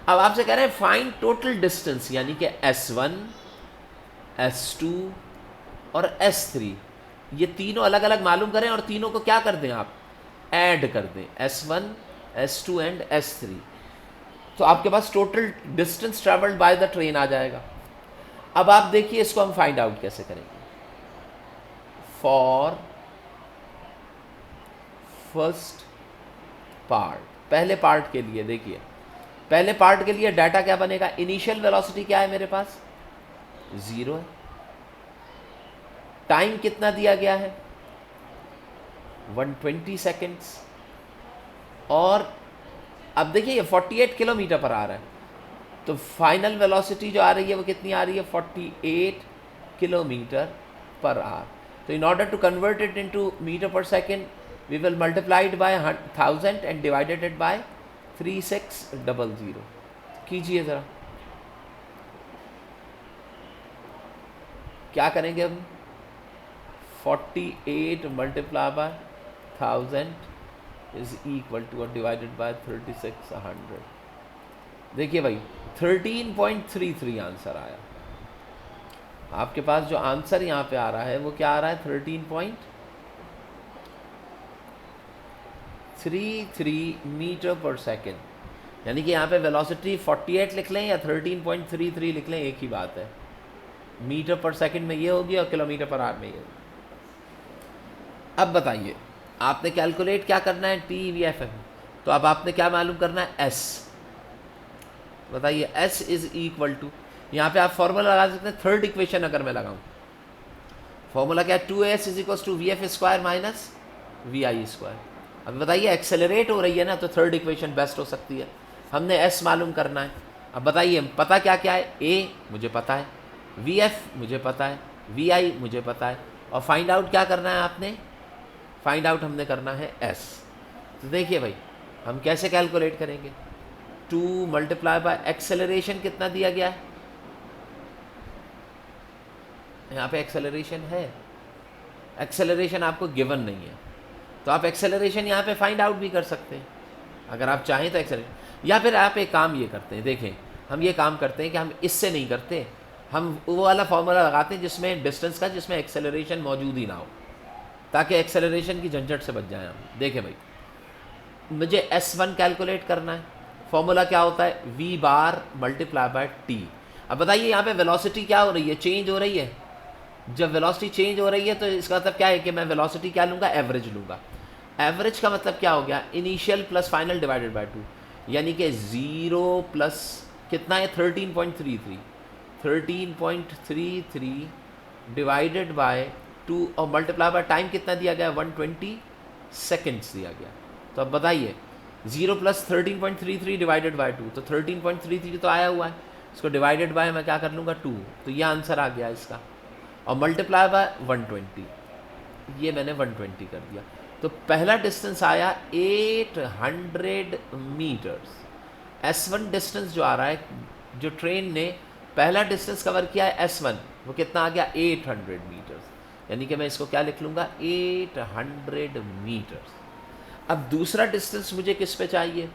अब आपसे कह रहे हैं फाइंड टोटल डिस्टेंस, यानी कि S1, S2 और S3, ये तीनों अलग अलग मालूम करें और तीनों को क्या कर दें आप, ऐड कर दें, S1, S2 एंड S3। तो आपके पास total distance travelled by the train आ जाएगा। अब आप देखिए इसको हम फाइंड आउट कैसे करेंगे। फॉर फर्स्ट पार्ट, पहले पार्ट के लिए देखिए, पहले पार्ट के लिए डाटा क्या बनेगा, इनिशियल वेलोसिटी क्या है मेरे पास, 0 है। टाइम कितना दिया गया है, 120 सेकेंड्स। और अब देखिए ये 48 किलोमीटर पर आ रहा है, तो फाइनल वेलोसिटी जो आ रही है वो कितनी आ रही है, 48 किलोमीटर पर आवर। तो in order to convert it into metre per second, we will multiply it by 1000 and divided it by 3600। कीजिए ज़रा, क्या करेंगे हम, 48 multiply by 1000 is equal to divided by 3600। देखिए भाई 13.33 आंसर आया। आपके पास जो आंसर यहाँ पे आ रहा है वो क्या आ रहा है, 13.33 मीटर पर सेकेंड। यानी कि यहाँ पे वेलोसिटी 48 लिख लें या 13.33 लिख लें, एक ही बात है। मीटर पर सेकंड में ये होगी और किलोमीटर पर आवर में ये होगी। अब बताइए आपने कैलकुलेट क्या करना है, टी वी एफ एम। तो अब आपने क्या मालूम करना है, एस। बताइए एस इज इक्वल टू, यहाँ पे आप फॉर्मूला लगा सकते हैं। थर्ड इक्वेशन अगर मैं लगाऊं, फॉर्मूला क्या है, 2s is equal to V F square minus V I square. अब बताइए एक्सेलरेट हो रही है ना, तो थर्ड इक्वेशन बेस्ट हो सकती है। हमने एस मालूम करना है। अब बताइए पता क्या क्या है, ए मुझे पता है, वी एफ मुझे पता है, वी आई मुझे पता है, और फाइंड आउट क्या करना है आपने, फाइंड आउट हमने करना है एस। तो देखिए भाई हम कैसे कैलकुलेट करेंगे, 2 मल्टीप्लाई बाय एक्सेलरेशन कितना दिया गया है, यहाँ पे एक्सेलरेशन है, एक्सेलरेशन आपको गिवन नहीं है, तो आप एक्सेलरेशन यहाँ पे फाइंड आउट भी कर सकते हैं अगर आप चाहें तो एक्सेलरेशन। या फिर आप एक काम ये करते हैं, देखें हम ये काम करते हैं कि हम इससे नहीं करते, हम वो वाला फॉर्मूला लगाते हैं जिसमें डिस्टेंस का, जिसमें एक्सेलरेशन मौजूद ही ना हो, ताकि एक्सेलरेशन की झंझट से बच जाएं हम। देखें भाई मुझे S1 कैलकुलेट करना है, फॉर्मूला क्या होता है, v bar multiply by T. अब बताइए यहाँ पे वेलोसिटी क्या हो रही है, चेंज हो रही है। जब वेलोसिटी चेंज हो रही है तो इसका मतलब क्या है कि मैं वेलोसिटी क्या लूँगा, एवरेज लूँगा। एवरेज का मतलब क्या हो गया, initial plus final divided by 2, यानी कि 0 प्लस कितना है 13.33 डिवाइडेड बाय 2 और मल्टीप्लाई बाय टाइम कितना दिया गया, 120 सेकेंड्स दिया गया। तो अब बताइए 0 प्लस 13.33 डिवाइडेड बाय 2, तो 13.33 तो आया हुआ है, इसको डिवाइडेड बाय मैं क्या कर लूँगा 2, तो ये आंसर आ गया इसका, और मल्टीप्लाई बाय 120, ये मैंने 120 कर दिया। तो पहला डिस्टेंस आया 800 मीटर्स। S1 डिस्टेंस जो आ रहा है, जो ट्रेन ने पहला डिस्टेंस कवर किया है S1, वो कितना आ गया 800 मीटर्स, यानी कि मैं इसको क्या लिख लूँगा 800 मीटर्स। अब दूसरा डिस्टेंस मुझे किस पे चाहिए,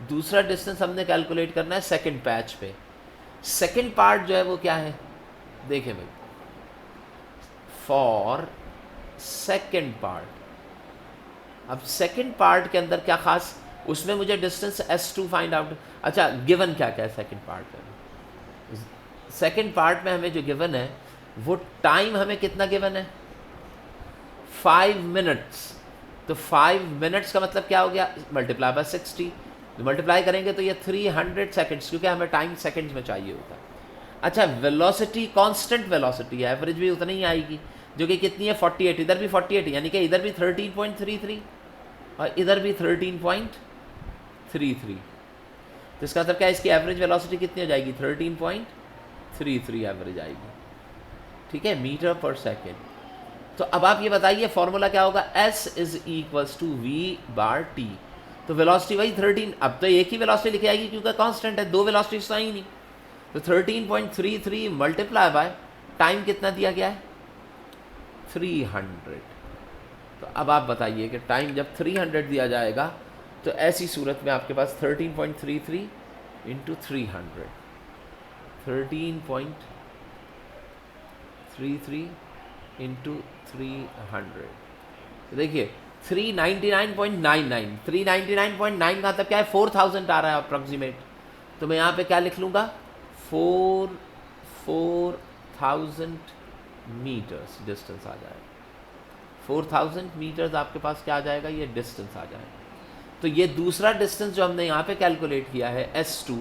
दूसरा डिस्टेंस हमने कैलकुलेट करना है सेकंड पैच पे। सेकंड पार्ट जो है वो क्या है, देखें भाई, फॉर सेकंड पार्ट। अब सेकंड पार्ट के अंदर क्या खास, उसमें मुझे डिस्टेंस S2 फाइंड आउट। अच्छा गिवन क्या क्या है सेकंड पार्ट में, सेकंड पार्ट में हमें जो गिवन है वो टाइम हमें कितना गिवन है, 5 मिनट्स। तो 5 मिनट्स का मतलब क्या हो गया, मल्टीप्लाई बाय 60, तो मल्टीप्लाई करेंगे तो ये 300 सेकेंड्स, क्योंकि हमें टाइम सेकेंड्स में चाहिए होता है। अच्छा, वेलोसिटी कांस्टेंट वेलोसिटी है, एवरेज भी उतनी ही आएगी, जो कि कितनी है 48, इधर भी 48, यानी कि इधर भी 13.33 और इधर भी 13.33। तो इसका मतलब क्या है, इसकी एवरेज वेलोसिटी कितनी हो जाएगी, 13.33 एवरेज आएगी, ठीक है, मीटर पर सेकेंड। तो अब आप ये बताइए फॉर्मूला क्या होगा, S is equals to v/t। तो वेलोसिटी वही 13, अब तो एक ही वेलोसिटी लिखी आएगी क्योंकि कांस्टेंट है, दो वेलोसिटी तो ही नहीं। तो 13.33 मल्टीप्लाई बाय टाइम कितना दिया गया है, 300। तो अब आप बताइए कि टाइम जब 300 दिया जाएगा तो ऐसी सूरत में आपके पास 13.33 इंटू 300, 13.33 इंटू 300, तो देखिए 399.99, 399.9 का मतलब क्या है, 4000 आ रहा है अप्रॉक्सीमेट। तो मैं यहाँ पे क्या लिख लूँगा, 4000 मीटर्स डिस्टेंस आ जाएगा, 4000 मीटर्स आपके पास क्या आ जाएगा, ये डिस्टेंस आ जाएगा। तो ये दूसरा डिस्टेंस जो हमने यहाँ पे कैलकुलेट किया है S2,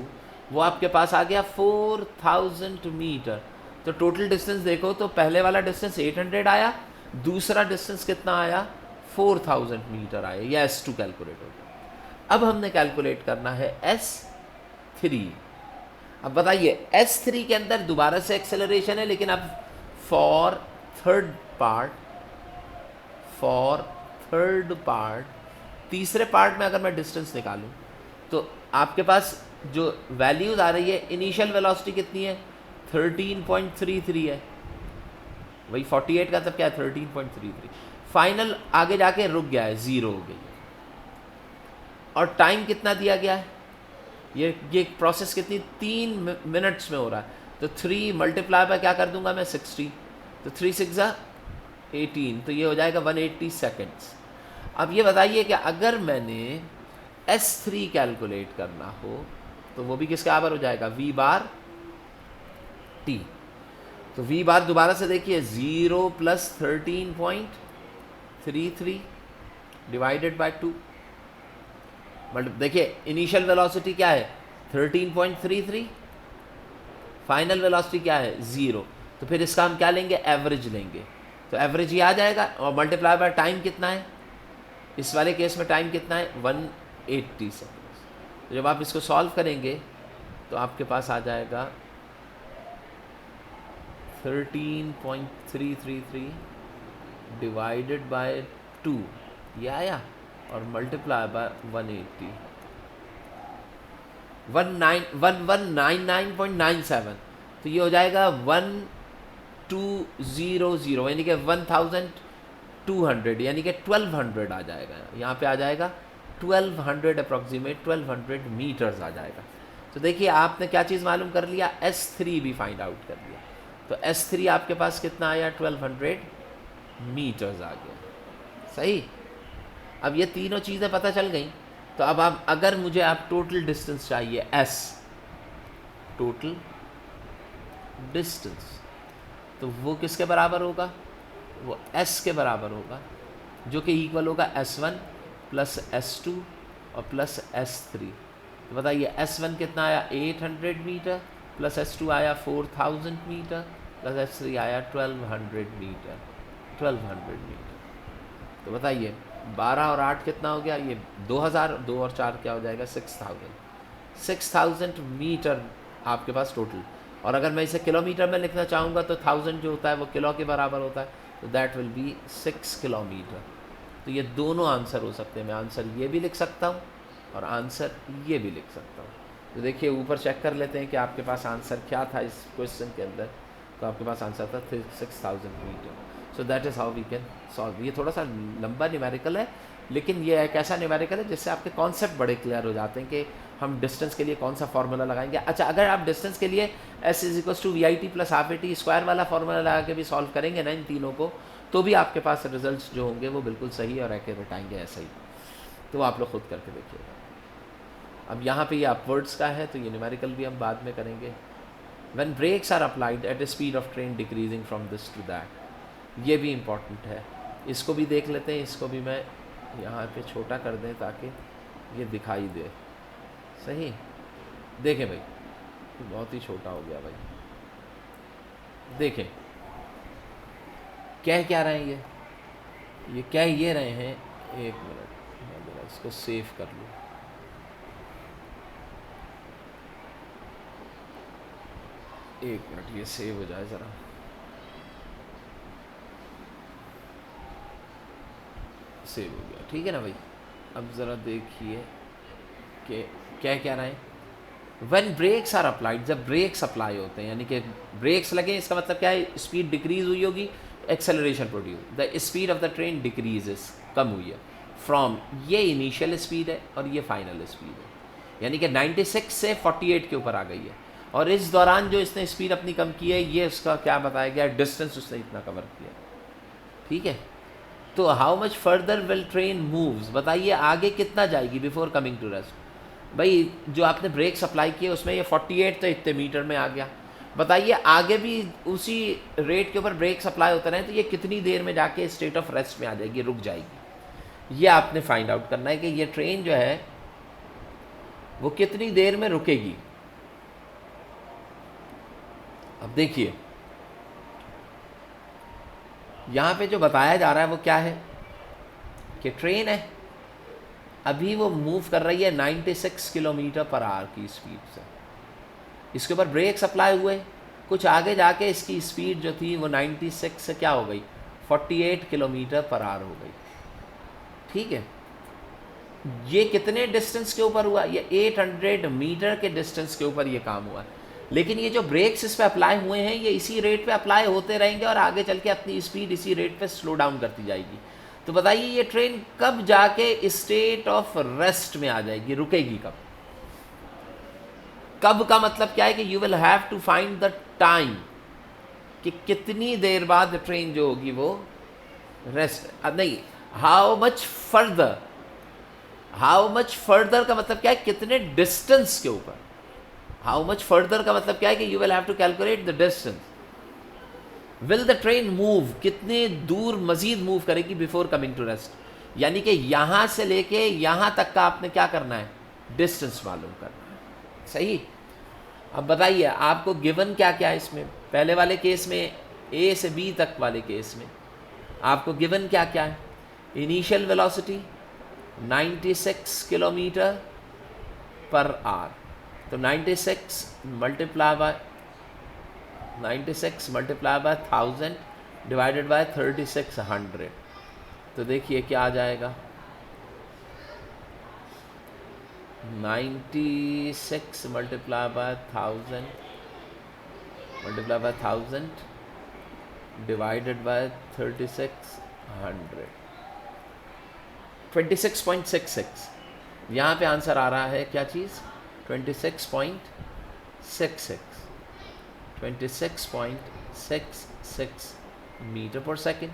वो आपके पास आ गया 4000 मीटर। तो टोटल डिस्टेंस देखो तो पहले वाला डिस्टेंस 800 आया, दूसरा डिस्टेंस कितना आया, 4000 मीटर आया, ये S2 कैलकुलेट हो गया। अब हमने कैलकुलेट करना है S3। अब बताइए S3 के अंदर दोबारा से एक्सेलरेशन है, लेकिन अब फॉर थर्ड पार्ट, तीसरे पार्ट में अगर मैं डिस्टेंस निकालूं तो आपके पास जो वैल्यूज आ रही है, इनिशियल वेलोसिटी कितनी है, 13.33 है, वही 48 का तब क्या है 13.33, फाइनल आगे जाके रुक गया है, 0 हो गई है। और टाइम कितना दिया गया है, ये प्रोसेस कितनी 3 मिनट्स में हो रहा है। तो 3 मल्टीप्लाई बाय क्या कर दूंगा मैं 60, तो 3 6 18, तो ये हो जाएगा 180 सेकेंड्स। अब ये बताइए कि अगर मैंने S3 कैलकुलेट करना हो तो वो भी किसके बराबर हो जाएगा, v/t। तो v बार दोबारा से देखिए 0 + 13.33 डिवाइडेड बाय 2, मतलब देखिए इनिशियल वेलोसिटी क्या है 13.33, फाइनल वेलोसिटी क्या है 0, तो फिर इसका हम क्या लेंगे, एवरेज लेंगे। तो एवरेज ये आ जाएगा, और मल्टीप्लाई बाय टाइम कितना है, इस वाले केस में टाइम कितना है 180 सेकेंड्स। तो जब आप इसको सॉल्व करेंगे तो आपके पास आ जाएगा 13.333 डिवाइडेड बाय 2, ये आया, और मल्टीप्लाई बाय 180, 1199.97, तो ये हो जाएगा 1200, यानी कि 1200, यानी कि 1200 आ जाएगा, यहाँ पे आ जाएगा 1200 अप्रॉक्सीमेट 1200 मीटर्स आ जाएगा। तो देखिए आपने क्या चीज़ मालूम कर लिया, S3 भी फाइंड आउट कर लिया। तो S3 आपके पास कितना आया, 1200 मीटर्स आ गया, सही। अब ये तीनों चीज़ें पता चल गई। तो अब आप अगर मुझे आप टोटल डिस्टेंस चाहिए, S टोटल डिस्टेंस, तो वो किसके बराबर होगा, वो S के बराबर होगा, जो कि इक्वल होगा S1 + S2 और प्लस S3। तो बताइए S1 कितना आया 800 मीटर, प्लस S2 आया 4000 मीटर, प्लस S3 आया 1200 मीटर, 1200 मीटर। तो बताइए 12 और 8 कितना हो गया, ये 2000, 2 और 4 क्या हो जाएगा 6000 मीटर आपके पास टोटल। और अगर मैं इसे किलोमीटर में लिखना चाहूँगा तो 1000 जो होता है वो किलो के बराबर होता है, तो दैट विल बी 6 किलोमीटर। तो ये दोनों आंसर हो सकते हैं, मैं आंसर ये भी लिख सकता हूँ और आंसर ये भी लिख सकता हूँ। तो देखिए ऊपर चेक कर लेते हैं कि आपके पास आंसर क्या था इस क्वेश्चन के अंदर। तो आपके पास आंसर था 6000 metre. So that is how we can solve. ये थोड़ा सा लंबा न्यूमेरिकल है, लेकिन ये एक ऐसा न्यूमेरिकल है जिससे आपके कॉन्सेप्ट बड़े क्लियर हो जाते हैं कि हम डिस्टेंस के लिए कौन सा फार्मूला लगाएंगे। अच्छा, अगर आप डिस्टेंस के लिए S = VIT + ½ स्क्वायर वाला फार्मूला लगा के भी सॉल्व करेंगे ना इन तीनों को, तो भी आपके पास रिजल्ट्स जो होंगे वो बिल्कुल सही और एक्यूरेट आएंगे, ऐसा ही। तो आप लोग खुद करके देखिएगा। अब यहाँ पे ये अपवर्ड्स का है, तो ये न्यूमेरिकल भी हम बाद में करेंगे। When brakes are applied at the speed of train decreasing from this to that. ये भी इम्पॉर्टेंट है, इसको भी देख लेते हैं। इसको भी मैं यहाँ पे छोटा कर दें ताकि ये दिखाई दे। सही, देखें भाई, बहुत ही छोटा हो गया भाई। देखें कह क्या रहे हैं, ये कह ये रहे हैं, एक मिनट मैं जरा इसको सेव कर लूँ। एक मिनट ये सेव हो जाए ज़रा। सेव हो गया, ठीक है ना भाई। अब ज़रा देखिए कि क्या रहे हैं। व्हेन ब्रेक्स आर अप्लाइड, जब ब्रेक्स अप्लाई होते हैं यानी कि ब्रेक्स लगे, इसका मतलब क्या है, स्पीड डिक्रीज हुई होगी, acceleration produce, the speed of the train decreases, कम हुई है फ्रॉम, ये इनिशियल स्पीड है और ये फाइनल स्पीड है, यानी कि 96 से 48 के ऊपर आ गई है। और इस दौरान जो इसने स्पीड अपनी कम की है, ये उसका क्या बताया गया, डिस्टेंस उसने इतना कवर किया। ठीक है, तो how much further will train moves, बताइए आगे कितना जाएगी बिफोर कमिंग टू रेस्ट। भाई जो आपने ब्रेक्स अप्लाई किए उसमें ये 48 तो इतने मीटर में आ गया, बताइए आगे भी उसी रेट के ऊपर ब्रेक्स अप्लाई होते रहे तो ये कितनी देर में जाके स्टेट ऑफ रेस्ट में आ जाएगी, रुक जाएगी। ये आपने फाइंड आउट करना है कि ये ट्रेन जो है वो कितनी देर में रुकेगी। अब देखिए यहाँ पे जो बताया जा रहा है वो क्या है कि ट्रेन है, अभी वो मूव कर रही है 96 किलोमीटर पर आवर की स्पीड से, इसके ऊपर ब्रेक्स अप्लाई हुए, कुछ आगे जाके इसकी स्पीड जो थी वो 96 से क्या हो गई, 48 किलोमीटर पर आवर हो गई। ठीक है, ये कितने डिस्टेंस के ऊपर हुआ, ये 800 मीटर के डिस्टेंस के ऊपर ये काम हुआ। लेकिन ये जो ब्रेक्स इस पे अप्लाई हुए हैं ये इसी रेट पे अप्लाई होते रहेंगे और आगे चल के अपनी स्पीड इसी रेट पे स्लो डाउन करती जाएगी। तो बताइए ये ट्रेन कब जाके स्टेट ऑफ रेस्ट में आ जाएगी, रुकेगी कब। कब का मतलब क्या है कि you will have to find the time, कि कितनी देर बाद ट्रेन जो होगी वो रेस्ट, नहीं, how much further, how much further का मतलब क्या है, कितने डिस्टेंस के ऊपर। हाउ मच फर्दर का मतलब क्या है कि you will have to calculate the distance. Will the train move, कितने दूर मजीद मूव करेगी बिफोर कमिंग टू रेस्ट, यानी कि यहां से लेके यहां तक का आपने क्या करना है, डिस्टेंस मालूम करना है। सही, अब बताइए आपको गिवन क्या क्या है इसमें, पहले वाले केस में ए से बी तक वाले केस में आपको गिवन क्या क्या है, initial velocity 96 kilometre per hour, तो 96 मल्टीप्लाई बाय 1000 डिवाइडेड बाय 3600, तो देखिए क्या आ जाएगा, 96 मल्टीप्लाई बाय 1000 डिवाइडेड बाय 3600, 26.66। यहाँ पे आंसर आ रहा है क्या चीज़, 26.66 मीटर पर सेकेंड,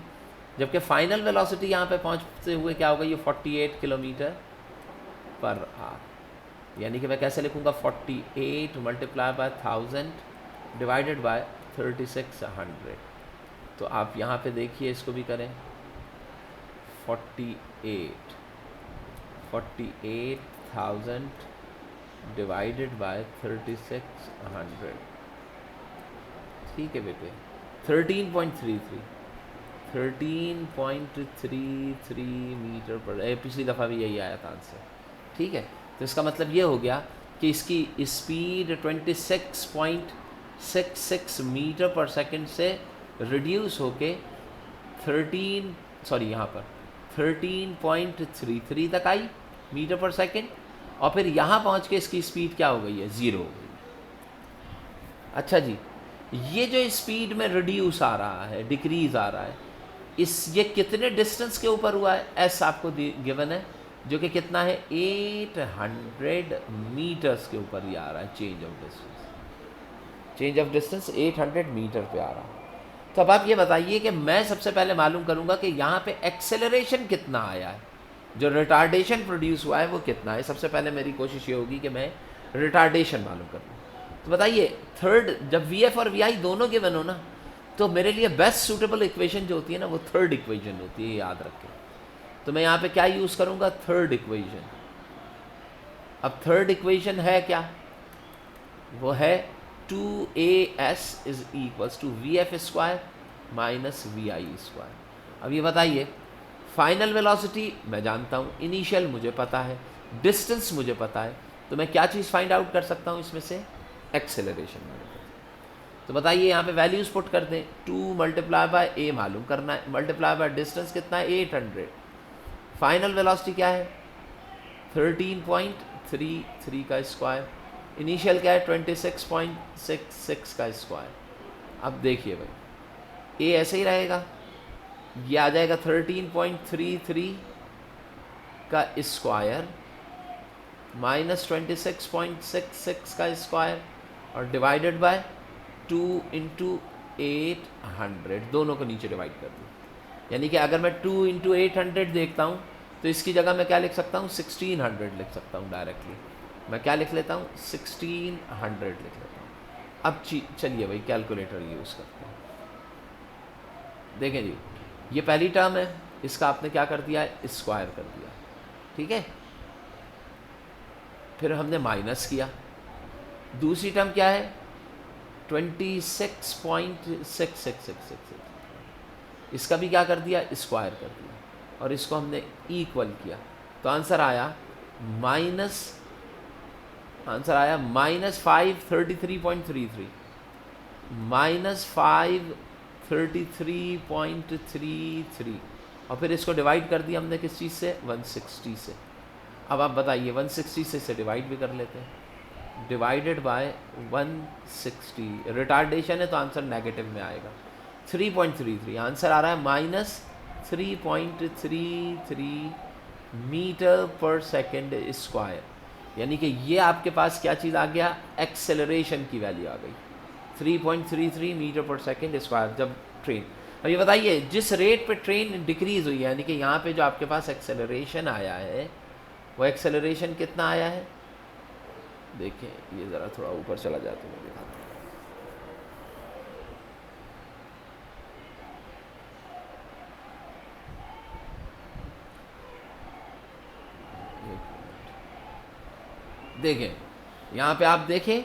जबकि फाइनल वेलोसिटी यहाँ पे पहुँचते हुए क्या होगा, ये 48 किलोमीटर पर आवर, यानी कि मैं कैसे लिखूँगा, 48 मल्टीप्लाई बाय 1000 डिवाइडेड बाय 3600। तो आप यहाँ पे देखिए इसको भी करें, 48,000 डिवाइडेड बाय 3600, ठीक है बेटे, 13.33 मीटर पर, पिछली दफ़ा भी यही आया था आंसर। ठीक है, तो इसका मतलब ये हो गया कि इसकी स्पीड 26.66 मीटर पर सेकंड से रिड्यूस होके 13.33 तक आई मीटर पर सेकंड, और फिर यहाँ पहुँच के इसकी स्पीड क्या हो गई है, 0 हो गई। अच्छा जी, ये जो स्पीड में रिड्यूस आ रहा है, डिक्रीज आ रहा है, ये कितने डिस्टेंस के ऊपर हुआ है, एस आपको गिवन है, जो कि कितना है, 800 मीटर्स के ऊपर ही आ रहा है चेंज ऑफ डिस्टेंस 800 मीटर पे आ रहा है। तो अब आप ये बताइए कि मैं सबसे पहले मालूम करूंगा कि यहाँ पे एक्सेलरेशन कितना आया है, जो रिटार्डेशन प्रोड्यूस हुआ है वो कितना है। सबसे पहले मेरी कोशिश ये होगी कि मैं रिटार्डेशन मालूम करूँ। तो बताइए थर्ड, जब वी एफ और वी आई दोनों गिवन हो ना, तो मेरे लिए बेस्ट सूटेबल इक्वेशन जो होती है ना वो थर्ड इक्वेशन होती है, याद रखें। तो मैं यहाँ पे क्या यूज़ करूँगा, थर्ड इक्वेशन। अब थर्ड इक्वेशन है क्या, वो है 2as is equals to V F square minus V I square. अब ये बताइए, फाइनल वेलोसिटी मैं जानता हूँ, इनिशियल मुझे पता है, डिस्टेंस मुझे पता है, तो मैं क्या चीज़ फाइंड आउट कर सकता हूँ इसमें से, एक्सेलरेशन। तो बताइए यहाँ पे वैल्यूज़ पुट कर दें, 2 मल्टीप्लाई बाय ए मालूम करना है, मल्टीप्लाई बाय डिस्टेंस कितना है 800, फाइनल वेलोसिटी क्या है 13.33 का स्क्वायर, इनिशियल क्या है 26.66 का स्क्वायर। अब देखिए भाई, ए ऐसे ही रहेगा, ये आ जाएगा 13.33 का स्क्वायर माइनस 26.66 का स्क्वायर और डिवाइडेड बाय 2 इंटू 800, दोनों को नीचे डिवाइड कर दूँ। यानी कि अगर मैं 2 इंटू 800 देखता हूँ तो इसकी जगह मैं क्या लिख सकता हूँ, 1600 लिख सकता हूँ डायरेक्टली। मैं क्या लिख लेता हूँ, 1600 लिख लेता हूँ। अब चलिए भाई कैलकुलेटर यूज़ करते हैं। देखें जी, ये पहली टर्म है, इसका आपने क्या कर दिया है, स्क्वायर कर दिया, ठीक है। फिर हमने माइनस किया, दूसरी टर्म क्या है 26.6666, इसका भी क्या कर दिया, स्क्वायर कर दिया, और इसको हमने इक्वल किया, तो आंसर आया -533.33, -533.33, और फिर इसको डिवाइड कर दिया हमने किस चीज़ से, 160 से। अब आप बताइए 160 से इसे डिवाइड भी कर लेते हैं, डिवाइडेड बाय 160, रिटार्डेशन है तो आंसर नेगेटिव में आएगा, 3.33, आंसर आ रहा है -3.33 मीटर पर सेकेंड स्क्वायर। यानी कि ये आपके पास क्या चीज़ आ गया, एक्सेलरेशन की वैल्यू आ गई, 3.33 मीटर पर सेकेंड स्क्वायर जब ट्रेन। अब ये बताइए जिस रेट पे ट्रेन डिक्रीज़ हुई है, यानी कि यहाँ पे जो आपके पास एक्सेलरेशन आया है, वो एक्सेलरेशन कितना आया है, देखिए ये ज़रा थोड़ा ऊपर चला जाए तो मैं दिखाता हूँ। देखें यहाँ पे आप देखें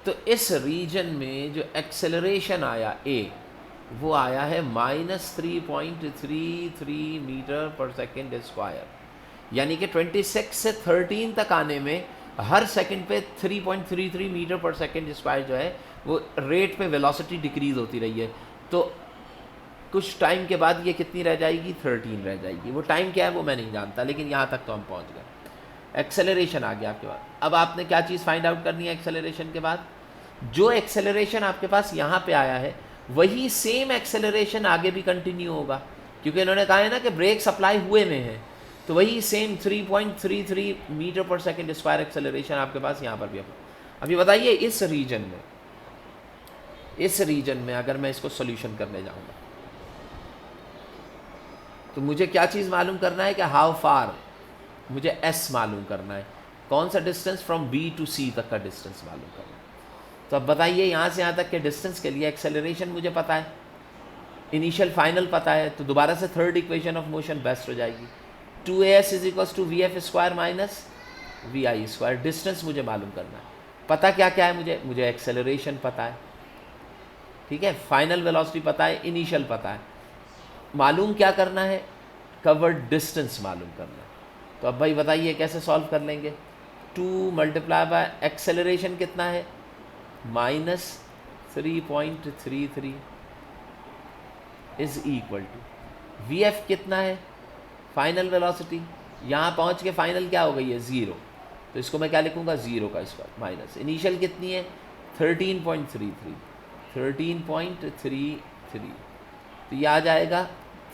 तो इस रीजन में जो एक्सेलरेशन आया ए, वो आया है -3.33 मीटर पर सेकेंड स्क्वायर। यानी कि 26 से 13 तक आने में हर सेकंड पे 3.33 मीटर पर सेकंड स्क्वायर जो है वो रेट पे वेलोसिटी डिक्रीज़ होती रही है। तो कुछ टाइम के बाद ये कितनी रह जाएगी, 13 रह जाएगी। वो टाइम क्या है वो मैं नहीं जानता, लेकिन यहाँ तक तो हम पहुँच गए। एक्सेलरेशन आ गया आपके पास। अब आपने क्या चीज़ फाइंड आउट करनी है एक्सेलरेशन के बाद, जो एक्सेलरेशन आपके पास यहाँ पे आया है वही सेम एक्सेलरेशन आगे भी कंटिन्यू होगा, क्योंकि इन्होंने कहा है ना कि ब्रेक सप्लाई हुए में है, तो वही same 3.33 metre per second square acceleration आपके पास यहाँ पर भी है। अभी बताइए इस रीजन में अगर मैं इसको सॉल्यूशन करने जाऊँगा तो मुझे क्या चीज़ मालूम करना है कि हाउ फार, मुझे s मालूम करना है, कौन सा distance from B to C तक का डिस्टेंस मालूम करना है। तो अब बताइए यहाँ से यहाँ तक के डिस्टेंस के लिए एक्सेलरेशन मुझे पता है, इनिशियल फाइनल पता है, तो दोबारा से third equation of motion best हो जाएगी। 2as is equals to VF square minus VI square. Distance मुझे मालूम करना है, पता क्या क्या है मुझे एक्सेलरेशन पता है, ठीक है, फाइनल वेलोसिटी पता है, इनिशियल पता है, मालूम क्या करना है, कवर्ड डिस्टेंस मालूम करना है। तो अब भाई बताइए कैसे सॉल्व कर लेंगे। 2 मल्टीप्लाई बाय एक्सेलरेशन कितना है, -3.33 इज इक्वल टू VF कितना है, फाइनल वेलोसिटी, यहाँ पहुँच के फाइनल क्या हो गई है 0, तो इसको मैं क्या लिखूँगा 0 का स्क्वायर माइनस इनिशियल कितनी है 13.33, तो ये आ जाएगा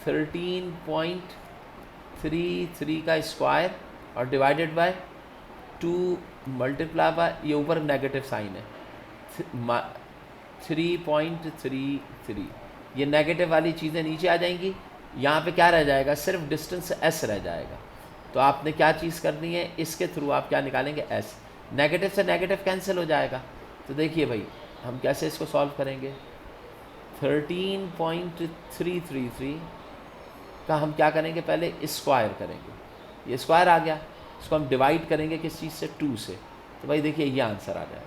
13.33 का स्क्वायर और डिवाइडेड बाय 2 मल्टीप्लाई बाय, ये ऊपर नेगेटिव साइन है, 3.33, ये नेगेटिव वाली चीज़ें नीचे आ जाएंगी, यहाँ पे क्या रह जाएगा, सिर्फ डिस्टेंस s रह जाएगा। तो आपने क्या चीज़ करनी है, इसके थ्रू आप क्या निकालेंगे s, नेगेटिव से नेगेटिव कैंसिल हो जाएगा, तो देखिए भाई हम कैसे इसको सॉल्व करेंगे। 13.333 का हम क्या करेंगे, पहले स्क्वायर करेंगे, ये स्क्वायर आ गया, इसको हम डिवाइड करेंगे किस चीज़ से, 2 से, तो भाई देखिए ये आंसर आ जाएगा।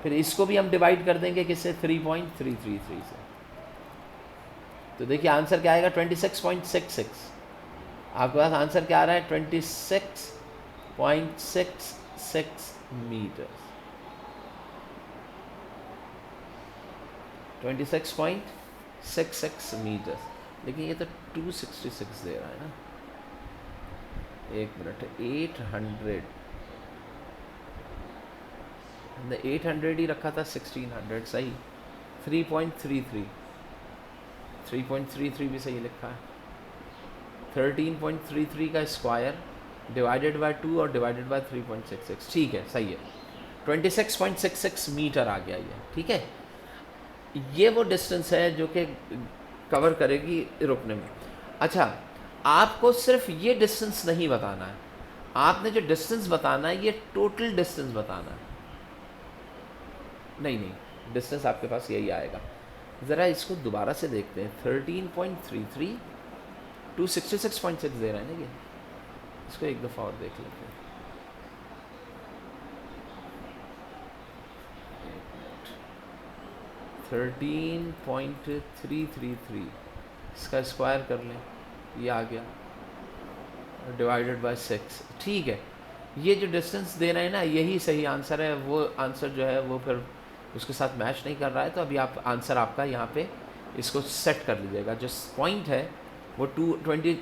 फिर इसको भी हम डिवाइड कर देंगे किससे, 3.333 से, तो देखिए आंसर क्या आएगा, 26.66। आपके पास आंसर क्या आ रहा है, 26.66 मीटर, 26.66 मीटर। लेकिन ये तो 266 दे रहा है ना, एक मिनट, 800, हमने 800 ही रखा था, 1600 सही, 3.33 भी सही लिखा है। 13.33 का स्क्वायर डिवाइडेड बाय 2 और डिवाइडेड बाय 3.66, ठीक है, सही है, 26.66 मीटर आ गया ये, ठीक है। ये वो डिस्टेंस है जो कि कवर करेगी रुकने में। अच्छा, आपको सिर्फ ये डिस्टेंस नहीं बताना है, आपने जो डिस्टेंस बताना है ये टोटल डिस्टेंस बताना है। नहीं, डिस्टेंस आपके पास यही आएगा। ज़रा इसको दोबारा से देखते हैं, 13.33 266.6 दे रहा है ना ये, इसको एक दफ़ा और देख लेते हैं। 13.333 इसका स्क्वायर कर लें, ये आ गया, डिवाइडेड बाय 6, ठीक है। ये जो डिस्टेंस दे रहे हैं ना, यही सही आंसर है। वो आंसर जो है वो फिर उसके साथ मैच नहीं कर रहा है, तो अभी आप आंसर आपका यहाँ पे इसको सेट कर लीजिएगा। जो पॉइंट है वो 220,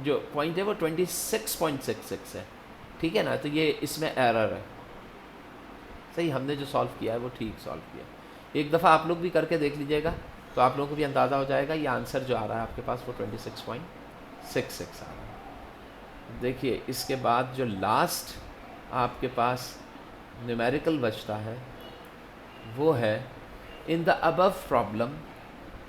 जो पॉइंट है वो 26.66 है, ठीक है ना। तो ये इसमें एरर है, सही, हमने जो सॉल्व किया है वो ठीक सॉल्व किया। एक दफ़ा आप लोग भी करके देख लीजिएगा, तो आप लोगों को भी अंदाज़ा हो जाएगा ये आंसर जो आ रहा है आपके पास वो 26.66 आ रहा है। देखिए इसके बाद जो लास्ट आपके पास न्यूमेरिकल बचता है वो है, in the above problem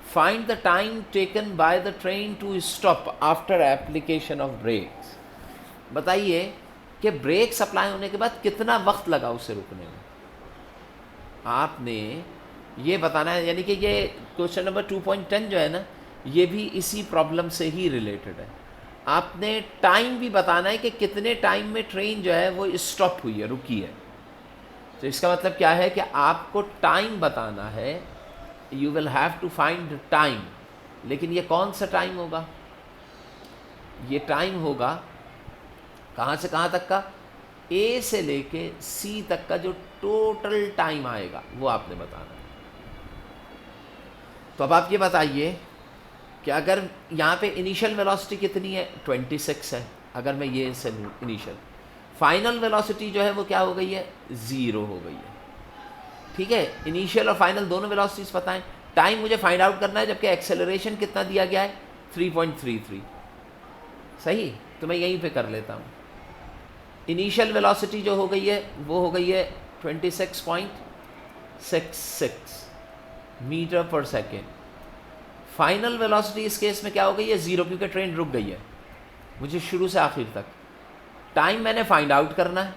find the time taken by the train to stop after application of brakes. बताइए कि ब्रेक्स अप्लाई होने के बाद कितना वक्त लगा उसे रुकने में, आपने ये बताना है। यानी कि ये क्वेश्चन नंबर 2.10 जो है ना, ये भी इसी प्रॉब्लम से ही रिलेटेड है। आपने टाइम भी बताना है कि कितने टाइम में ट्रेन जो है वो स्टॉप हुई है, रुकी है। तो इसका मतलब क्या है कि आपको टाइम बताना है, you will have to find time. लेकिन ये कौन सा टाइम होगा, ये टाइम होगा कहाँ से कहाँ तक का, ए से लेके सी तक का जो टोटल टाइम आएगा वो आपने बताना है। तो अब आप ये बताइए कि अगर यहाँ पे इनिशियल वेलोसिटी कितनी है, 26 है। अगर मैं ये से इनिशियल, फाइनल वेलोसिटी जो है वो क्या हो गई है, 0 हो गई है, ठीक है। इनिशियल और फाइनल दोनों वेलोसिटीज पता है, टाइम मुझे फाइंड आउट करना है, जबकि एक्सेलरेशन कितना दिया गया है, 3.33, सही। तो मैं यहीं पे कर लेता हूँ। इनिशियल वेलोसिटी जो हो गई है वो हो गई है 26.66 metre per second. Final velocity इस केस में क्या हो गई है, 0, क्योंकि ट्रेन रुक गई है। मुझे शुरू से आखिर तक टाइम मैंने फाइंड आउट करना है,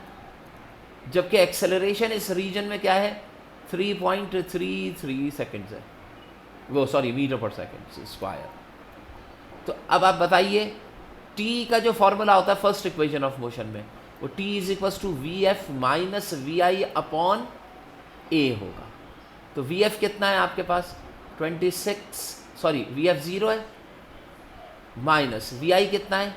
जबकि एक्सेलरेशन इस रीजन में क्या है, 3.33 सेकेंड्स है, वो sorry metre per second square. तो अब आप बताइए, टी का जो फॉर्मूला होता है फर्स्ट इक्वेशन ऑफ मोशन में, वो T is equal to V F minus V I upon A होगा। तो वी एफ कितना है आपके पास, 26, सॉरी वी एफ 0 है, माइनस वी आई कितना है,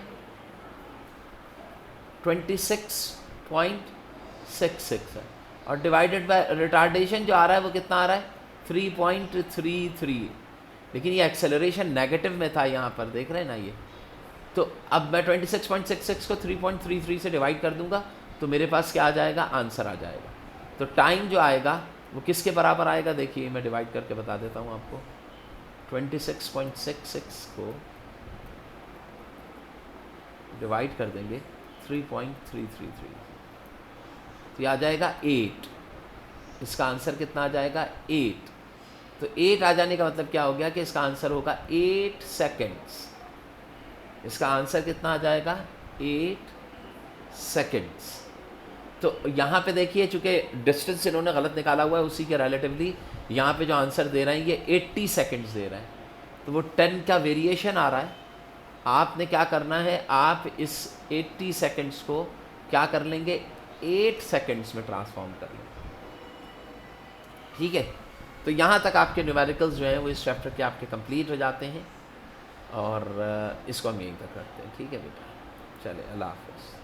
26.66 है, और डिवाइडेड बाय रिटार्डेशन जो आ रहा है वो कितना आ रहा है, 3.33। लेकिन ये एक्सेलरेशन नेगेटिव में था यहाँ पर, देख रहे हैं ना ये। तो अब मैं 26.66 को 3.33 से डिवाइड कर दूंगा, तो मेरे पास क्या आ जाएगा, आंसर आ जाएगा। तो टाइम जो आएगा वो किसके बराबर आएगा, देखिए मैं डिवाइड करके बता देता हूँ आपको। 26.66 को डिवाइड कर देंगे 3.333, तो ये आ जाएगा 8। इसका आंसर कितना आ जाएगा, 8। तो 8 आ जाने का मतलब क्या हो गया कि इसका आंसर होगा 8 सेकेंड्स। इसका आंसर कितना आ जाएगा, 8 सेकेंड्स। तो यहाँ पे देखिए चूँकि डिस्टेंस इन्होंने गलत निकाला हुआ है, उसी के रिलेटिवली यहाँ पे जो आंसर दे रहे हैं ये 80 सेकंड्स दे रहे हैं, तो वो 10 का वेरिएशन आ रहा है। आपने क्या करना है, आप इस 80 सेकंड्स को क्या कर लेंगे, 8 सेकंड्स में ट्रांसफॉर्म कर लेंगे। ठीक है, तो यहाँ तक आपके न्यूमेरिकल्स जो हैं वो इस चैप्टर के आपके कंप्लीट हो जाते हैं, और इसको हम यहीं तक करते हैं। ठीक है बेटा, चले, अल्लाह हाफ़िज़।